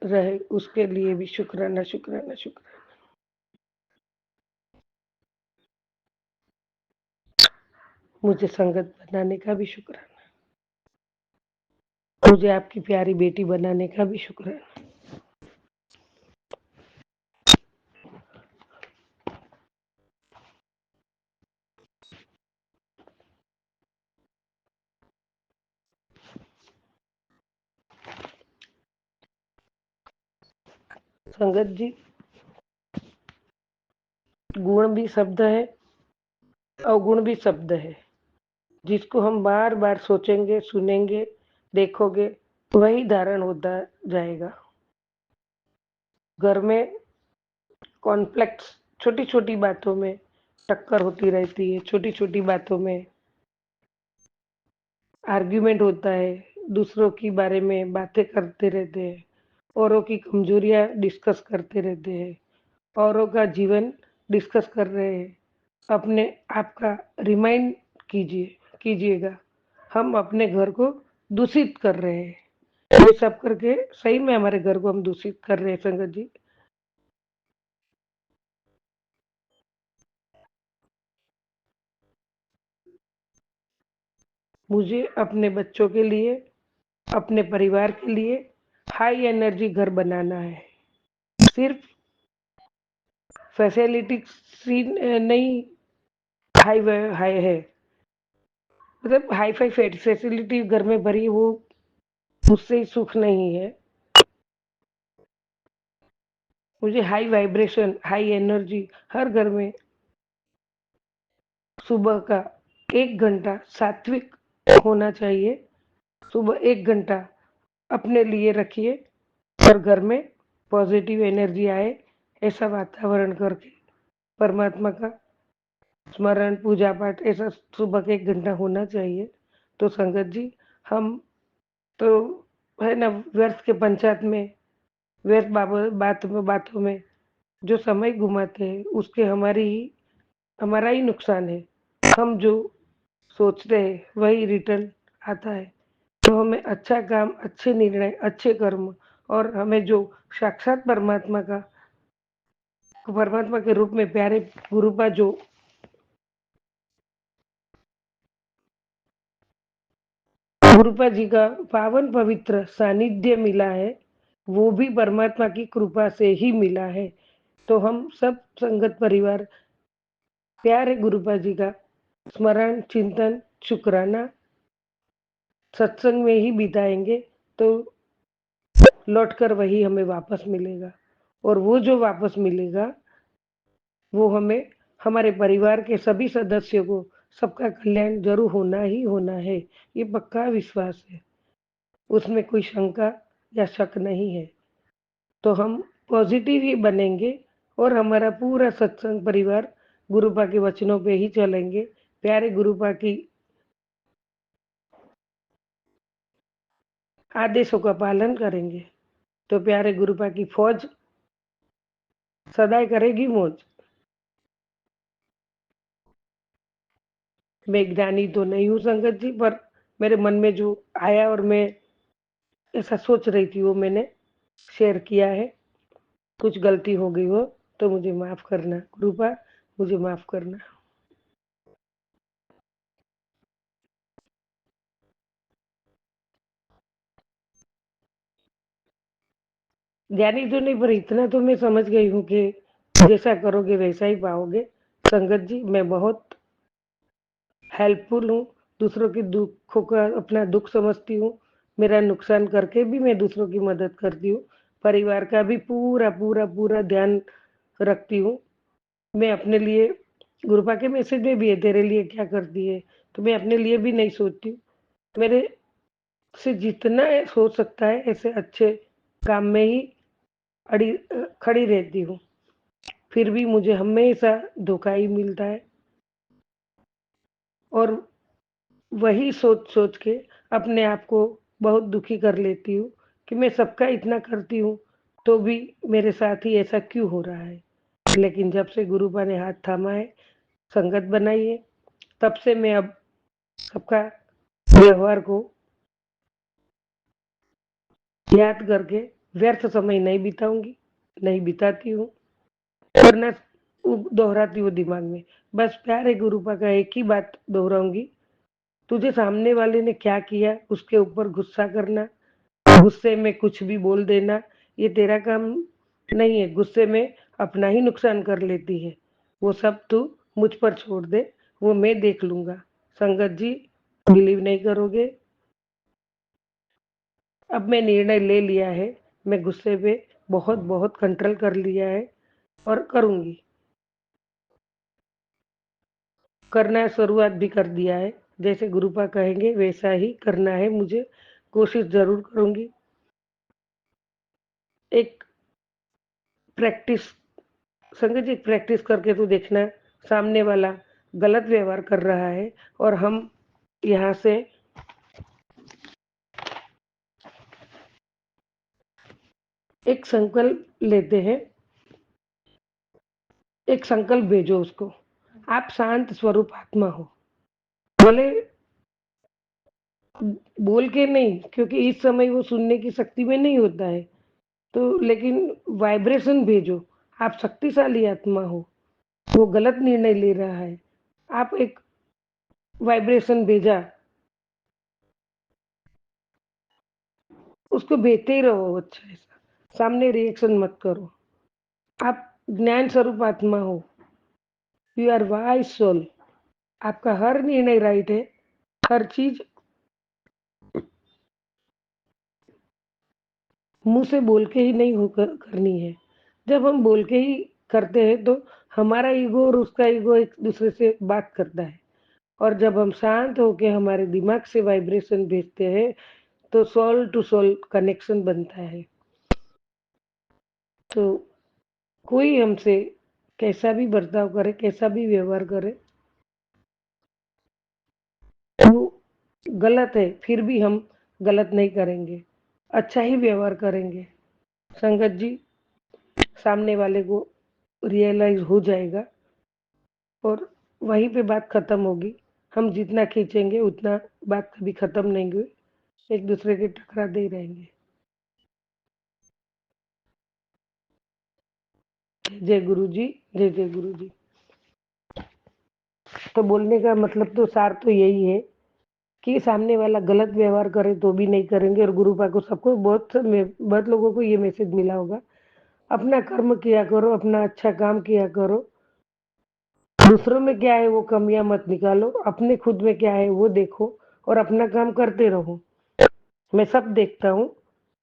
रहे, उसके लिए भी शुक्राना शुक्राना शुक्राना। मुझे संगत बनाने का भी शुक्राना, मुझे आपकी प्यारी बेटी बनाने का भी शुक्राना। संगत जी, गुण भी शब्द है, अवगुण भी शब्द है। जिसको हम बार बार सोचेंगे, सुनेंगे, देखोगे, वही धारण होता जाएगा। घर में कॉन्फ्लिक्ट्स, छोटी छोटी बातों में टक्कर होती रहती है, छोटी छोटी बातों में आर्ग्यूमेंट होता है, दूसरों की बारे में बातें करते रहते हैं, औरों की कमजोरियां डिस्कस करते रहते हैं, औरों का जीवन डिस्कस कर रहे हैं। अपने आप का रिमाइंड कीजिएगा, हम अपने घर को दूषित कर रहे हैं। ये सब करके सही में हमारे घर को हम दूषित कर रहे हैं संगत जी। मुझे अपने बच्चों के लिए, अपने परिवार के लिए हाई एनर्जी घर बनाना है। सिर्फ फैसिलिटी नहीं हाई हाई है, मतलब हाई फाई फैसिलिटी घर में भरी, वो मुझसे ही सुख नहीं है। मुझे हाई वाइब्रेशन, हाई एनर्जी हर घर में सुबह का 1 घंटा सात्विक होना चाहिए। सुबह 1 घंटा अपने लिए रखिए और घर में पॉजिटिव एनर्जी आए, ऐसा वातावरण करके परमात्मा का स्मरण, पूजा पाठ ऐसा सुबह का 1 घंटा होना चाहिए। तो संगत जी, हम तो है ना, व्यर्थ के पंचायत में, व्यर्थ बातों में जो समय घुमाते हैं, उसके हमारा ही नुकसान है। हम जो सोचते हैं वही रिटर्न आता है। तो हमें अच्छा काम, अच्छे निर्णय, अच्छे कर्म, और हमें जो साक्षात परमात्मा के रूप में प्यारे गुरुपा जो गुरुपा जी का पावन पवित्र सानिध्य मिला है, वो भी परमात्मा की कृपा से ही मिला है। तो हम सब संगत परिवार प्यारे गुरुपा जी का स्मरण, चिंतन, शुक्राना सत्संग में ही बिताएंगे, तो लौटकर वही हमें वापस मिलेगा। और वो जो वापस मिलेगा, वो हमें हमारे परिवार के सभी सदस्यों को सबका कल्याण ज़रूर होना ही होना है, ये पक्का विश्वास है। उसमें कोई शंका या शक नहीं है। तो हम पॉजिटिव ही बनेंगे और हमारा पूरा सत्संग परिवार गुरुपा के वचनों पे ही चलेंगे। प्यारे गुरुपा की आदेशों का पालन करेंगे। तो प्यारे गुरुपा की फौज सदाई करेगी मौज। मैं ज्ञानी तो नहीं हूँ संगत जी, पर मेरे मन में जो आया और मैं ऐसा सोच रही थी वो मैंने शेयर किया है। कुछ गलती हो गई हो तो मुझे माफ करना गुरुपा, मुझे माफ करना। ज्ञानी तो नहीं, पर इतना तो मैं समझ गई हूँ कि जैसा करोगे वैसा ही पाओगे। संगत जी, मैं बहुत हेल्पफुल हूँ, दूसरों के दुखों का अपना दुख समझती हूँ। मेरा नुकसान करके भी मैं दूसरों की मदद करती हूँ। परिवार का भी पूरा पूरा पूरा ध्यान रखती हूँ। मैं अपने लिए गुरुपा के मैसेज में भी है, तेरे लिए क्या करती है, तो मैं अपने लिए भी नहीं सोचती हूँ। मेरे से जितना हो सकता है ऐसे अच्छे काम में ही खड़ी रहती हूँ। फिर भी मुझे हमेशा धोखा ही मिलता है और वही सोच सोच के अपने आप को बहुत दुखी कर लेती हूँ कि मैं सबका इतना करती हूँ तो भी मेरे साथ ही ऐसा क्यों हो रहा है। लेकिन जब से गुरुपा ने हाथ थामा है, संगत बनाई है, तब से मैं अब सबका व्यवहार को याद करके व्यर्थ समय नहीं बिताऊंगी, नहीं बिताती हूँ और न दोहराती हूँ दिमाग में। बस प्यारे गुरुपा का एक ही बात दोहराऊंगी, तुझे सामने वाले ने क्या किया उसके ऊपर गुस्सा करना, गुस्से में कुछ भी बोल देना, ये तेरा काम नहीं है। गुस्से में अपना ही नुकसान कर लेती है। वो सब तू मुझ पर छोड़ दे, वो मैं देख लूंगा। संगत जी, बिलीव नहीं करोगे, अब मैं निर्णय ले लिया है। मैं गुस्से पे बहुत बहुत कंट्रोल कर लिया है और करूंगी, करना शुरुआत भी कर दिया है। जैसे गुरुपा कहेंगे वैसा ही करना है मुझे, कोशिश जरूर करूंगी। एक प्रैक्टिस, संगत जी, प्रैक्टिस करके तो देखना, सामने वाला गलत व्यवहार कर रहा है और हम यहाँ से एक संकल्प लेते हैं, एक संकल्प भेजो उसको, आप शांत स्वरूप आत्मा हो। भले बोल के नहीं, क्योंकि इस समय वो सुनने की शक्ति में नहीं होता है, तो लेकिन वाइब्रेशन भेजो, आप शक्तिशाली आत्मा हो। वो गलत निर्णय ले रहा है, आप एक वाइब्रेशन भेजा, उसको भेजते ही रहो। अच्छा, ऐसा सामने रिएक्शन मत करो। आप ज्ञान स्वरूप आत्मा हो, यू आर वाइज सोल। आपका हर निर्णय राइट है, हर चीज मुंह से बोल के ही नहीं होकर करनी है। जब हम बोल के ही करते हैं तो हमारा ईगो और उसका ईगो एक दूसरे से बात करता है, और जब हम शांत होके हमारे दिमाग से वाइब्रेशन भेजते हैं तो सोल टू सोल कनेक्शन बनता है। तो कोई हमसे कैसा भी बर्ताव करे, कैसा भी व्यवहार करे, वो गलत है, फिर भी हम गलत नहीं करेंगे, अच्छा ही व्यवहार करेंगे। संगत जी, सामने वाले को रियलाइज हो जाएगा और वहीं पे बात खत्म होगी। हम जितना खींचेंगे उतना बात कभी खत्म नहीं हुई, एक दूसरे के टकराते ही रहेंगे। जय गुरु जी, जय जय गुरु जी। तो बोलने का मतलब तो सार तो यही है कि सामने वाला गलत व्यवहार करे तो भी नहीं करेंगे। और गुरुपा को सबको बहुत लोगों को ये मैसेज मिला होगा, अपना कर्म किया करो, अपना अच्छा काम किया करो, दूसरों में क्या है वो कमियां मत निकालो, अपने खुद में क्या है वो देखो और अपना काम करते रहो। मैं सब देखता हूँ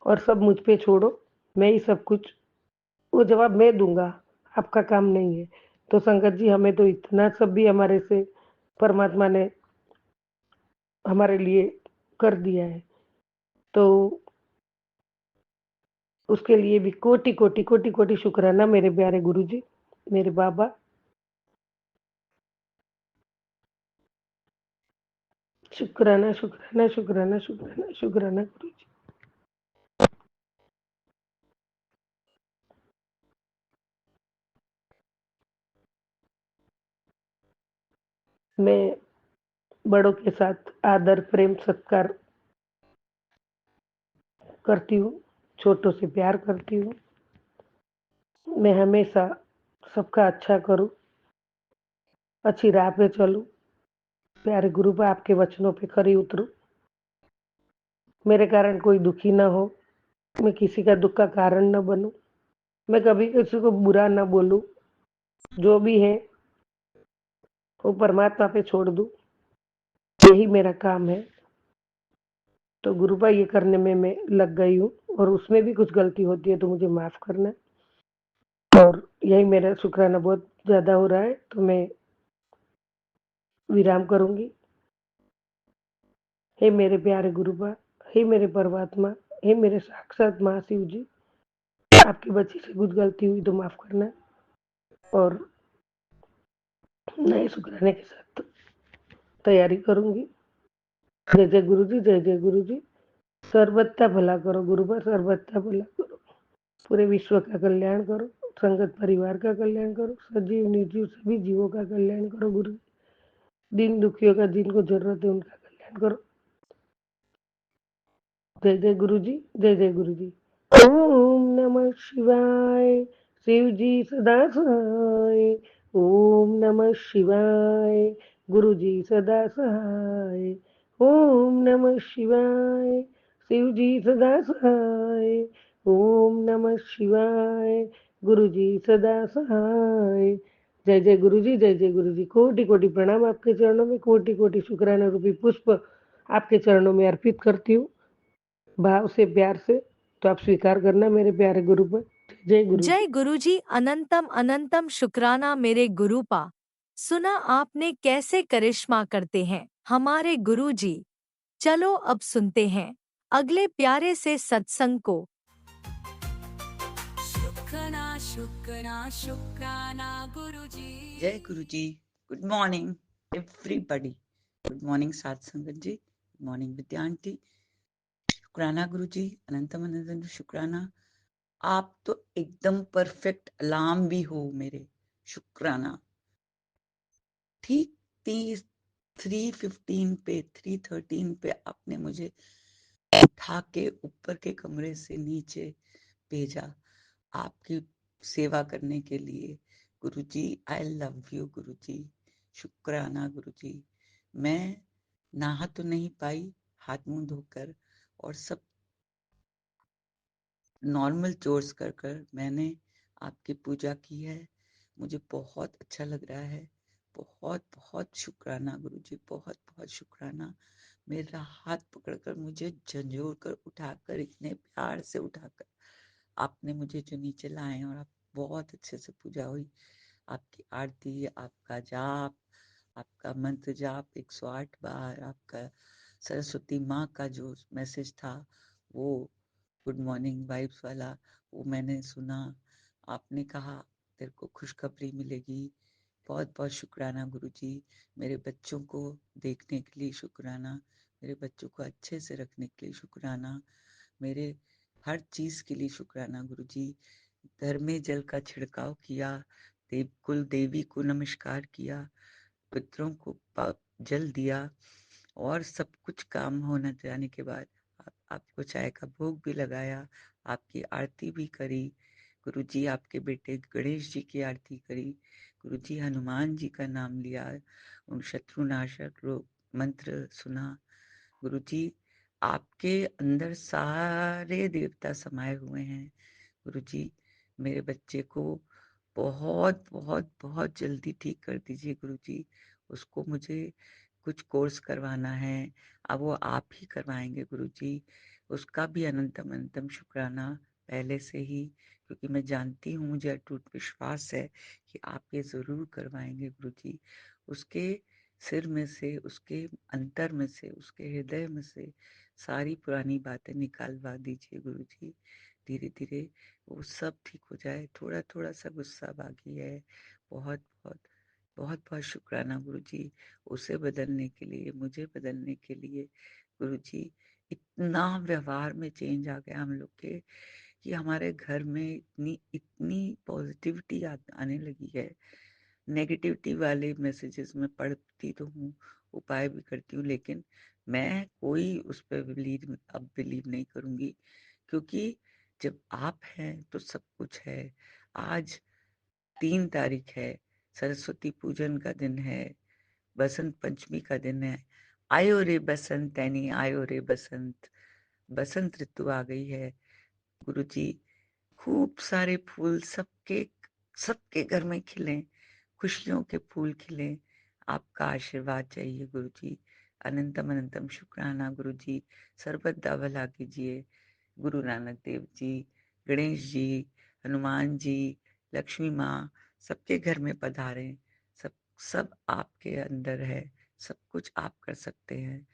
और सब मुझ पे छोड़ो, मैं ही सब कुछ, वो जवाब मैं दूंगा, आपका काम नहीं है। तो संगत जी हमें तो इतना सब भी हमारे से परमात्मा ने हमारे लिए कर दिया है, तो उसके लिए भी कोटि कोटि कोटि कोटि शुक्राना मेरे प्यारे गुरु जी, मेरे बाबा। शुक्राना शुक्राना शुक्राना शुक्राना शुक्राना गुरु जी। मैं बड़ों के साथ आदर प्रेम सत्कार करती हूँ, छोटों से प्यार करती हूँ। मैं हमेशा सबका अच्छा करूँ, अच्छी राह पे चलूँ, प्यारे गुरु बा आपके वचनों पे खरी उतरूँ, मेरे कारण कोई दुखी ना हो, मैं किसी का दुख का कारण न बनूं, मैं कभी किसी को बुरा न बोलूं, जो भी है वो परमात्मा पे छोड़ दूं, यही मेरा काम है। तो गुरु भाई ये करने में मैं लग गई हूँ, और उसमें भी कुछ गलती होती है तो मुझे माफ करना। और यही मेरा शुक्राना बहुत ज्यादा हो रहा है, तो मैं विराम करूंगी। हे मेरे प्यारे गुरुबा, हे मेरे परमात्मा, हे मेरे साक्षात महाशिव जी, आपकी बच्ची से कुछ गलती हुई तो माफ करना, और नए शुक्राने के साथ तैयारी करूंगी। जय जय गुरु जी, जय जय गुरु जी। सर्वथा भला करो गुरुबा, सर्वथा भला करो, पूरे विश्व का कल्याण करो, संगत परिवार का कल्याण करो, सजीव निर्जीव सभी जीवों का कल्याण करो गुरु। दीन दुखियों का जिनको जरूरत है उनका कल्याण करो। जय जय गुरु जी, जय जय गुरु जी। ओम नमः शिवाय, शिव जी सदा सहाय। ओम नमः शिवाय, गुरु जी सदा सहाय। ओम नमः शिवाय, शिव जी सदा सहाय। ओम नमः शिवाय, गुरु जी सदा सहाय। जय जय गुरु जी, जय जय गुरु जी। कोटि कोटि प्रणाम आपके चरणों में, कोटि कोटि शुक्राना रूपी पुष्प आपके चरणों में अर्पित करती हूँ, भाव से प्यार से। तो आप स्वीकार करना मेरे प्यारे गुरु पर। जय गुरु जी। जय गुरुजी, अनंतम अनंतम शुक्राना मेरे गुरुपा। सुना आपने कैसे करिश्मा करते हैं हमारे गुरुजी। चलो अब सुनते हैं अगले प्यारे से सत्संग को। शुक्राना शुक्राना शुक्राना गुरुजी। जय Guru ji. Good morning everybody. Good morning सात संगत जी, गुड मॉर्निंग विद्या आंटी। शुक्राना गुरु जी, अनंतम अनंतम शुक्राना। आप तो एकदम परफेक्ट अलार्म भी हो मेरे। शुक्राना। ठीक 3:15 पे 3:13 पे आपने मुझे उठा के ऊपर के कमरे से नीचे भेजा आपकी सेवा करने के लिए। गुरुजी आई लव यू गुरुजी। शुक्राना गुरुजी। मैं नहा तो नहीं पाई, हाथ मुंह धोकर और सब नॉर्मल चोर्स कर कर मैंने आपकी पूजा की है। मुझे बहुत अच्छा लग रहा है। बहुत बहुत शुक्राना गुरुजी, बहुत बहुत शुक्राना। मेरा हाथ पकड़कर मुझे झंझोर कर उठाकर, इतने प्यार से उठाकर आपने मुझे जो नीचे लाए, और आप बहुत अच्छे से पूजा हुई। आपकी आरती, आपका जाप, आपका मंत्र जाप 108 बार, आपका सरस्वती माँ का जो मैसेज था वो गुड मॉर्निंग वाइब्स वाला, वो मैंने सुना। आपने कहा तेरे को खुशखबरी मिलेगी। बहुत बहुत शुक्राना गुरुजी। मेरे बच्चों को देखने के लिए शुक्राना, मेरे बच्चों को अच्छे से रखने के लिए शुक्राना, मेरे हर चीज के लिए शुक्राना गुरुजी। घर में जल का छिड़काव किया, कुल देवी को नमस्कार किया, पितरों को जल दिया, और सब कुछ काम होना जाने के बाद आपको चाय का भोग भी लगाया, आपकी आरती भी करी गुरुजी। आपके बेटे गणेश जी की आरती करी गुरुजी। हनुमान जी का नाम लिया, उन शत्रुनाशक मंत्र सुना गुरुजी। आपके अंदर सारे देवता समाये हुए हैं गुरुजी। मेरे बच्चे को बहुत बहुत बहुत जल्दी ठीक कर दीजिए गुरुजी। उसको मुझे कुछ कोर्स करवाना है, अब वो आप ही करवाएंगे गुरुजी। उसका भी अनंतम अनंतम शुक्राना। पहले से ही, क्योंकि मैं जानती हूँ, मुझे अटूट विश्वास है कि आप ये ज़रूर करवाएँगे गुरुजी। उसके सिर में से, उसके अंतर में से, उसके हृदय में से सारी पुरानी बातें निकालवा दीजिए गुरुजी। धीरे-धीरे वो सब ठीक हो जाए। थोड़ा-थोड़ा सा गुस्सा बाकी है। बहुत-बहुत, बहुत-बहुत शुक्राना गुरुजी, उसे बदलने के लिए, मुझे बदलने के लिए। गुरुजी, इतना व्यवहार में चेंज आ गया हम लोग के कि हमारे घर में इतनी इतनी पॉजिटिविटी आने लगी है। नेगेटिविटी वाले मैसेजेस मैं पढ़ती तो हूँ, उपाय भी करती हूँ, लेकिन मैं कोई उस पे बिलीव नहीं करूँगी, क्योंकि जब आप हैं तो सब कुछ है। आज 3 तारीख है, सरस्वती पूजन का दिन है, बसंत पंचमी का दिन है। आयो रे बसंत ऐनी, आयो रे बसंत, बसंत ऋतु आ गई है गुरुजी। खूब सारे फूल सबके सबके घर में खिलें, खुशियों के फूल खिलें। आपका आशीर्वाद चाहिए गुरुजी। अनंतम अनंतम शुक्राना गुरुजी। सर्वदा भला कीजिए। गुरु नानक देव जी, गणेश जी, हनुमान जी, लक्ष्मी माँ सबके घर में पधारें। सब सब आपके अंदर है, सब कुछ आप कर सकते हैं।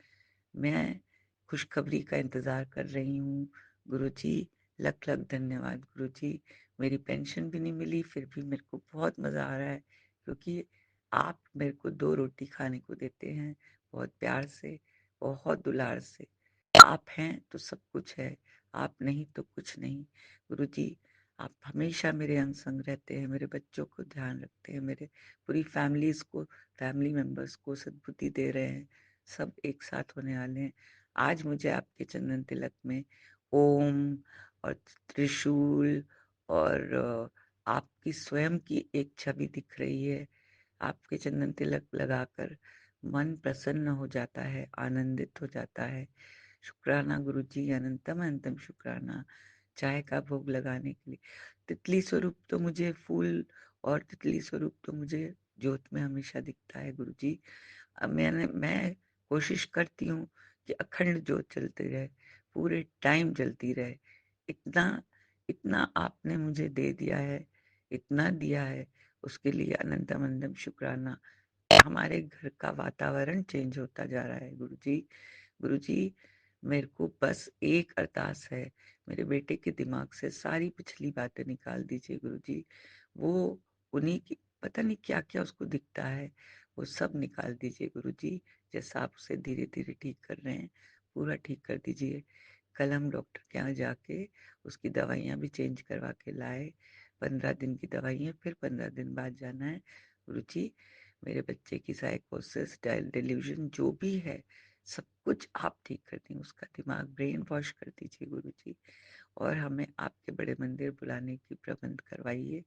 मैं खुशखबरी का इंतज़ार कर रही हूँ गुरुजी। लख लख धन्यवाद गुरुजी। मेरी पेंशन भी नहीं मिली, फिर भी मेरे को बहुत मज़ा आ रहा है, क्योंकि आप मेरे को 2 रोटी खाने को देते हैं, बहुत प्यार से, बहुत दुलार से। आप हैं तो सब कुछ है, आप नहीं तो कुछ नहीं। गुरुजी, आप हमेशा मेरे अंग संग रहते हैं, मेरे बच्चों को ध्यान रखते हैं, मेरे पूरी फैमिली मेंबर्स को सद्बुद्धि दे रहे हैं। सब एक साथ होने वाले हैं। आज मुझे आपके चंदन तिलक में ओम और त्रिशूल और आपकी स्वयं की एक छवि दिख रही है। आपके चंदन तिलक लगाकर मन प्रसन्न हो जाता है, आनंदित हो जाता है। शुक्राना गुरुजी, अनंतम अनंतम शुक्राना। चाय का भोग लगाने के लिए तितली स्वरूप तो मुझे फूल और तितली स्वरूप तो मुझे ज्योत में हमेशा दिखता है गुरुजी। अब मैं कोशिश करती हूँ कि अखंड ज्योत चलती रहे, पूरे टाइम जलती रहे। इतना इतना आपने मुझे दे दिया है, इतना दिया है, उसके लिए अनंतम अनंतम शुक्राना। हमारे घर का वातावरण चेंज होता जा रहा है गुरुजी। गुरुजी, मेरे को बस एक अरदास है, मेरे बेटे के दिमाग से सारी पिछली बातें निकाल दीजिए गुरुजी। वो उन्हीं की पता नहीं क्या-क्या उसको दिखता है, वो सब निकाल दीजिए गुरुजी। जैसा आप उसे धीरे-धीरे ठीक कर रहे हैं, पूरा ठीक कर दीजिए। कल हम डॉक्टर के यहाँ जाके उसकी दवाइयाँ भी चेंज करवा के लाए। 15 दिन की दवाइयाँ, फिर 15 दिन बाद जाना है गुरुजी। मेरे बच्चे की साइकोसिस, डेल्यूजन जो भी है, सब कुछ आप ठीक कर दें। उसका दिमाग ब्रेन वॉश कर दीजिए गुरुजी, और हमें आपके बड़े मंदिर बुलाने की प्रबंध करवाइए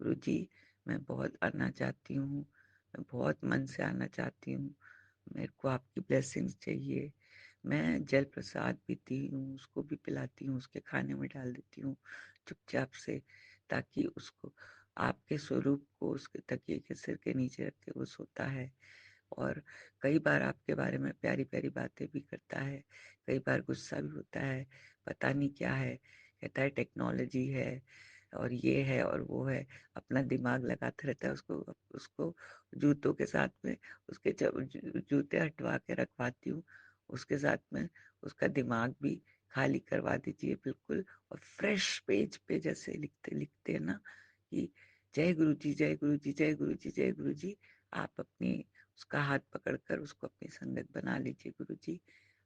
गुरुजी। मैं बहुत आना चाहती हूँ, मैं बहुत मन से आना चाहती हूँ। मेरे को आपकी ब्लेसिंग्स चाहिए। मैं जल प्रसाद पीती हूँ, उसको भी पिलाती हूँ, उसके खाने में डाल देती हूँ चुपचाप से, ताकि उसको आपके स्वरूप को उसके तकिए के सिर के नीचे रख के वो सोता है। और कई बार आपके बारे में प्यारी-प्यारी बातें भी करता है, कई बार गुस्सा भी होता है, पता नहीं क्या है, कहता है टेक्नोलॉजी है और ये है और वो है, अपना दिमाग लगाता रहता है। उसको उसको जूतों के साथ में उसके जूते हटवा के रखवाती हूँ, उसके साथ में उसका दिमाग भी खाली करवा दीजिए बिल्कुल, और फ्रेश पेज पे जैसे लिखते लिखते हैं ना कि जय गुरु जी, जय गुरु जी, जय गुरु जी, जय गुरु जी। आप अपनी उसका हाथ पकड़कर उसको अपनी संगत बना लीजिए गुरुजी।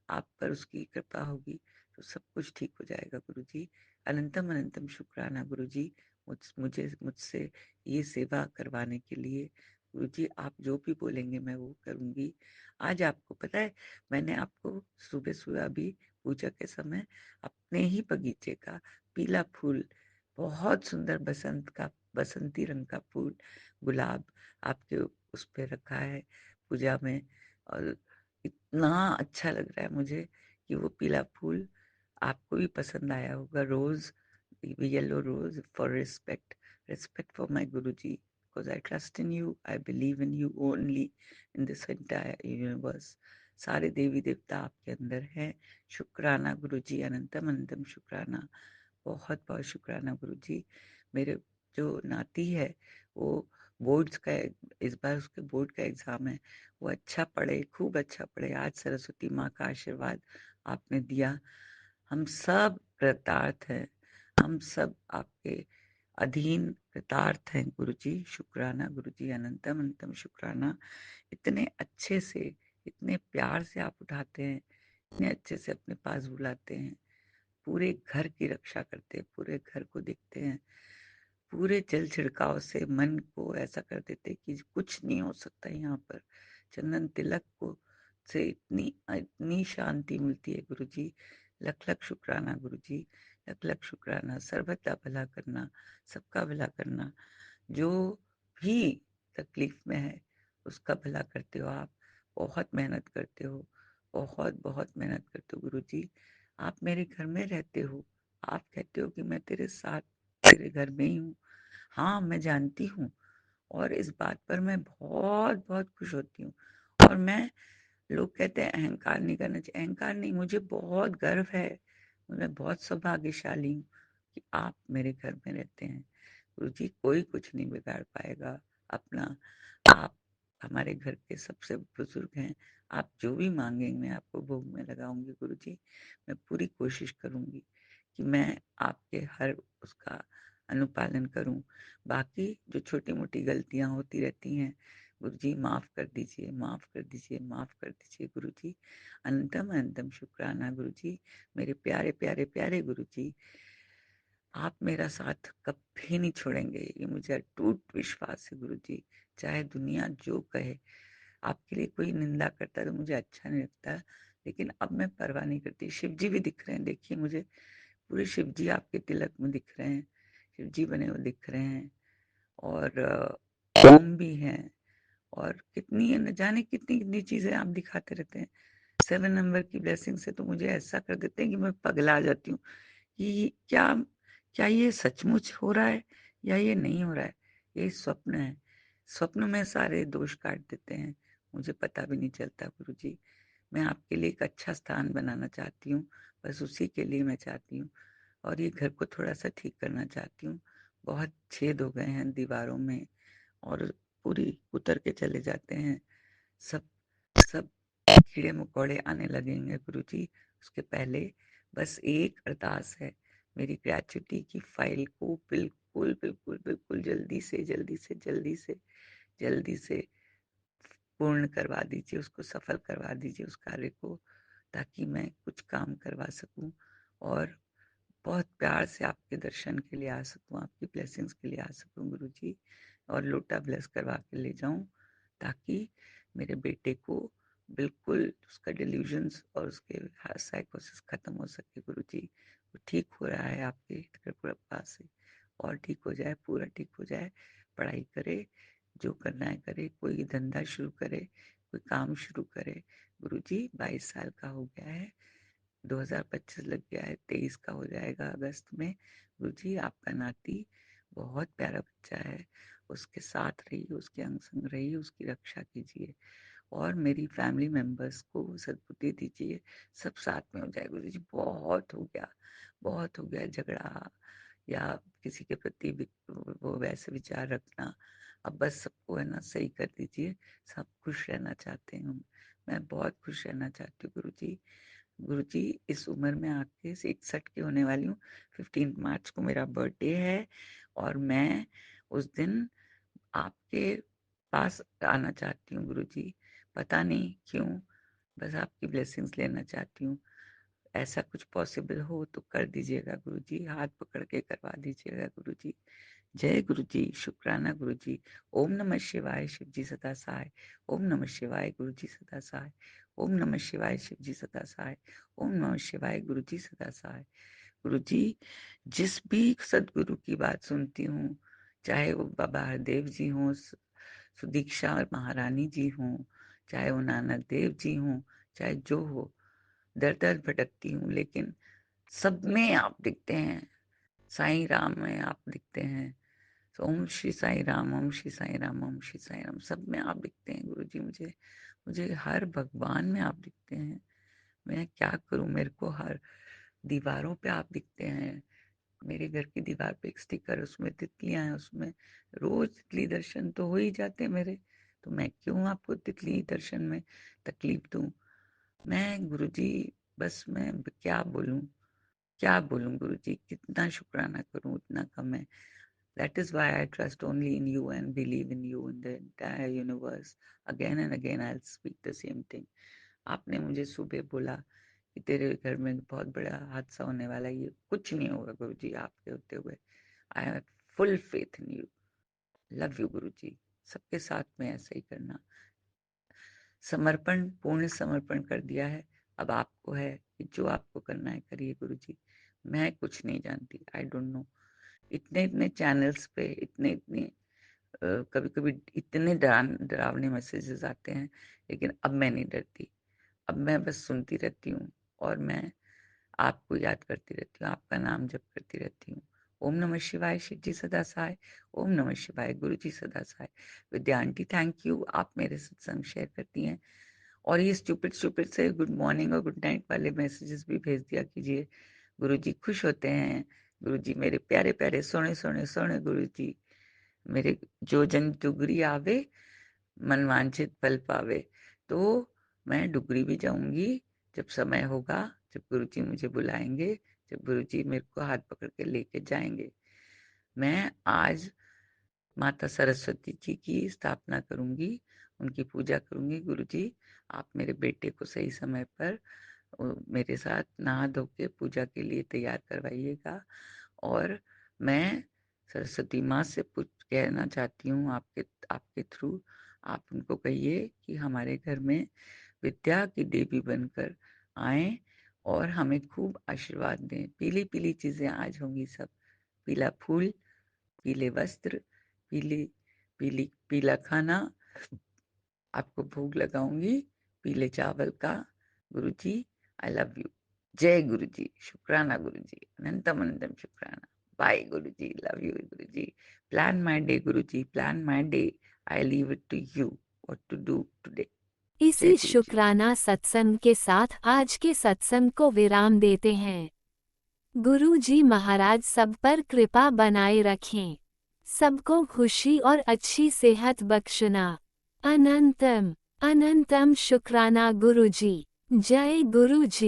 आप पर उसकी कृपा होगी तो सब कुछ ठीक हो जाएगा गुरुजी। अनंतम अनंतम शुक्राना गुरुजी, मुझसे ये सेवा करवाने के लिए। गुरुजी, आप जो भी बोलेंगे मैं वो करूँगी। आज आपको पता है, मैंने आपको सुबह-सुबह अभी पूजा के समय अपने ही बगीचे का पीला फूल, बहुत सुंदर बसंती रंग का फूल, गुलाब आपके उस पे रखा है पूजा में, और इतना अच्छा लग रहा है मुझे कि वो पीला फूल आपको भी पसंद आया होगा। Rose, yellow rose for respect, respect for my Guruji, because I trust in you, I believe in you only in this entire universe. सारे देवी देवता आपके अंदर हैं। शुक्राना गुरुजी, अनंतम अनंतम शुक्राना। बहुत बहुत शुक्राना गुरुजी। मेरे जो नाती है वो बोर्ड्स का इस बार उसके बोर्ड का एग्जाम है, वो अच्छा पढ़े, खूब अच्छा पढ़े। आज सरस्वती माँ का आशीर्वाद आपने दिया। हम सब कृतार्थ हैं, हम सब आपके अधीन कृतार्थ हैं गुरुजी। शुक्राना गुरुजी, अनंतम अनंतम शुक्राना। इतने अच्छे से, इतने प्यार से आप उठाते हैं, इतने अच्छे से अपने पास बुलाते हैं, पूरे घर की रक्षा करते हैं, पूरे घर को देखते हैं, पूरे जल छिड़काव से मन को ऐसा कर देते कि कुछ नहीं हो सकता यहाँ पर। चंदन तिलक को से इतनी इतनी शांति मिलती है गुरुजी। लख लख शुक्राना गुरुजी, लख लख शुक्राना। सर्वदा भला करना, सबका भला करना। जो भी तकलीफ में है उसका भला करते हो आप। बहुत मेहनत करते हो, बहुत बहुत मेहनत करते हो गुरुजी। आप मेरे घर में रहते हो, आप कहते हो कि मैं तेरे साथ तेरे घर में ही हूँ। हाँ, मैं जानती हूँ और इस बात पर मैं बहुत बहुत खुश होती हूँ। और मैं, लोग कहते हैं अहंकार नहीं करना चाहिए, अहंकार नहीं, मुझे बहुत गर्व है, मैं बहुत सौभाग्यशाली हूँ कि आप मेरे घर में रहते हैं। गुरुजी, कोई कुछ नहीं बिगाड़ पाएगा अपना। आप हमारे घर के सबसे बुजुर्ग हैं, आप जो भी मांगेंगे मैं आपको भोग में लगाऊंगी गुरुजी। मैं पूरी कोशिश करूंगी कि मैं आपके हर उसका अनुपालन करूं। बाकी जो छोटी मोटी गलतियां होती रहती हैं गुरुजी, माफ कर दीजिए, माफ कर दीजिए, माफ कर दीजिए गुरुजी। अनंतम अनंतम शुक्राना गुरुजी, मेरे प्यारे प्यारे प्यारे गुरुजी। आप मेरा साथ कभी नहीं छोड़ेंगे, ये मुझे अटूट विश्वास है गुरुजी। चाहे दुनिया जो कहे, आपके लिए कोई निंदा करता है तो मुझे अच्छा नहीं लगता, लेकिन अब मैं परवाह नहीं करती। शिव जी भी दिख रहे हैं, देखिए मुझे पूरे शिव जी आपके तिलक में दिख रहे हैं, शिव जी बने हुए दिख रहे हैं। और ओम भी हैं, और कितनी न जाने कितनी कितनी चीजें आप दिखाते रहते हैं। 7 नंबर की ब्लेसिंग से तो मुझे ऐसा कर देते हैं कि मैं पगला जाती हूँ कि क्या क्या ये सचमुच हो रहा है या ये नहीं हो रहा है, ये स्वप्न है। स्वप्न में सारे दोष काट देते हैं, मुझे पता भी नहीं चलता गुरुजी। मैं आपके लिए एक अच्छा स्थान बनाना चाहती हूँ, बस उसी के लिए मैं चाहती हूँ। और ये घर को थोड़ा सा ठीक करना चाहती हूँ। बहुत छेद हो गए हैं दीवारों में और पूरी उतर के चले जाते हैं। सब सब कीड़े मकोड़े आने लगेंगे गुरुजी। उसके पहले बस एक अरदास है, मेरी ग्रेचुटी की फाइल को बिल्कुल बिल्कुल बिल्कुल जल्दी से जल्दी से जल्दी से जल्दी से पूर्ण करवा दीजिए, उसको सफल करवा दीजिए उस कार्य को, ताकि मैं कुछ काम करवा सकूं और बहुत प्यार से आपके दर्शन के लिए आ सकूं, आपकी ब्लेसिंग्स के लिए आ सकूं गुरुजी। और लोटा ब्लेस करवा के ले जाऊं, ताकि मेरे बेटे को बिल्कुल उसका डिल्यूजन्स और उसके साइकोसिस खत्म हो सके गुरुजी। वो ठीक हो रहा है आपके कृपा से, और ठीक हो जाए, पूरा ठीक हो जाए, पढ़ाई करे, जो करना है करे, कोई धंधा शुरू करे, कोई काम शुरू करे गुरुजी। 22 साल का हो गया है, 2025 लग गया है, 23 का हो जाएगा अगस्त में। गुरुजी, आपका नाती बहुत प्यारा बच्चा है, उसके साथ रहिए, उसके अंग संग रहिए, उसकी रक्षा कीजिए और मेरी फैमिली मेंबर्स को सद्बुद्धि दीजिए, सब साथ में हो जाए गुरुजी। बहुत हो गया, बहुत हो गया झगड़ा या किसी के प्रति वो वैसे विचार रखना। अब बस सबको है ना सही कर दीजिए, सब खुश रहना चाहते हैं। मैं बहुत खुश रहना चाहती हूँ गुरुजी। गुरुजी, इस उम्र में आके 61 की होने वाली हूँ। 15 मार्च को मेरा बर्थडे है और मैं उस दिन आपके पास आना चाहती हूँ गुरुजी। पता नहीं क्यों, बस आपकी ब्लेसिंग्स लेना चाहती हूँ। ऐसा कुछ पॉसिबल हो तो कर दीजिएगा गुरुजी, हाथ पकड़ के करवा दीजिएगा गुरुजी। जय गुरुजी, शुक्राना गुरुजी। ओम नमः शिवाय, शिव जी सदा सहाय। ओम नमः शिवाय, गुरुजी सदा सहाय। ओम नमः शिवाय, शिव जी सदा सहाय। ओम नमः शिवाय, गुरुजी सदा सहाय। गुरुजी, जिस भी सदगुरु की बात सुनती हूँ, चाहे वो बाबा हरदेव जी हों, सुदीक्षा और महारानी जी हों, चाहे वो नानक देव जी हों, चाहे जो हो, दर दर भटकती हूँ, लेकिन सब में आप दिखते हैं। साईं राम में आप दिखते हैं, तो ओम श्री साईं राम, ओम श्री साईं राम, ओम श्री साईं राम, सब में आप दिखते हैं गुरुजी। मुझे मुझे हर भगवान में आप दिखते हैं। मैं क्या करूं, मेरे को हर दीवारों पे आप दिखते हैं, मेरे घर की दीवार पे एक स्टिकर, उसमें तितलियां हैं, उसमें रोज तितली दर्शन तो हो ही जाते हैं मेरे, तो मैं क्यों आपको तितली दर्शन में तकलीफ दूं। मैं गुरुजी, बस मैं क्या बोलूं गुरुजी, कितना शुक्राना करूं उतना कम है। That is why I trust only in you and believe in you in the entire universe. Again and again I'll speak the same thing. आपने मुझे सुबह बोला कि तेरे घर में बहुत बड़ा हादसा होने वाला है, ये कुछ नहीं होगा गुरुजी आपके होते हुए। I have full faith in you. Love you Guruji. सबके साथ में ऐसा ही करना। समर्पण, पूर्ण समर्पण कर दिया है। अब आपको है कि जो आपको करना है करिए गुरुजी। मैं कुछ नहीं जानती, आई डोंट नो। इतने इतने चैनल्स पे इतने इतने कभी कभी इतने डरावने मैसेजेस आते हैं, लेकिन अब मैं नहीं डरती। अब मैं बस सुनती रहती हूँ और मैं आपको याद करती रहती हूँ, आपका नाम जप करती रहती हूँ। ओम नमः शिवाय, शिव जी सदा सहाय। ओम नमः शिवाय, गुरु जी सदा सहाय। विद्या आंटी थैंक यू, आप मेरे सत्संग शेयर करती हैं और ये स्टूपिड स्टूपिड से गुड मॉर्निंग और गुड नाइट वाले मैसेजेस भी भेज दिया कीजिए। गुरुजी खुश होते हैं। गुरुजी मेरे प्यारे प्यारे सोने सोने सोने गुरुजी, मेरे जो जन डुगरी आवे मन वांछित फल पावे। तो मैं डुगरी भी जाऊंगी जब समय होगा, जब गुरुजी मुझे बुलाएंगे, जब गुरुजी मेरे को हाथ पकड़ के लेके जाएंगे। मैं आज माता सरस्वती जी की स्थापना करूंगी, उनकी पूजा करूंगी। गुरुजी आप मेरे बेटे को सही समय पर मेरे साथ नहा धो के पूजा के लिए तैयार करवाइएगा। और मैं सरस्वती माँ से कहना चाहती हूँ आपके आपके थ्रू, आप उनको कहिए कि हमारे घर में विद्या की देवी बनकर आए और हमें खूब आशीर्वाद दें। पीली पीली चीजें आज होंगी सब, पीला फूल, पीले वस्त्र, पीला खाना, आपको भोग लगाऊंगी पीले चावल का। Guruji I love you. जय गुरुजी, शुक्राना गुरुजी, अनंतम अनंतम शुक्राना। Bye Guruji, love you Guruji. Plan my day Guruji, plan my day. I leave it to you what to do today. जय इसी गुरुजी। शुक्राना सत्संग के साथ आज के सत्संग को विराम देते हैं। गुरु जी महाराज सब पर कृपा बनाए रखें, सबको खुशी और अच्छी सेहत बख्शना। अनंतम अनंतम शुक्राना गुरु जी। जय गुरु जी।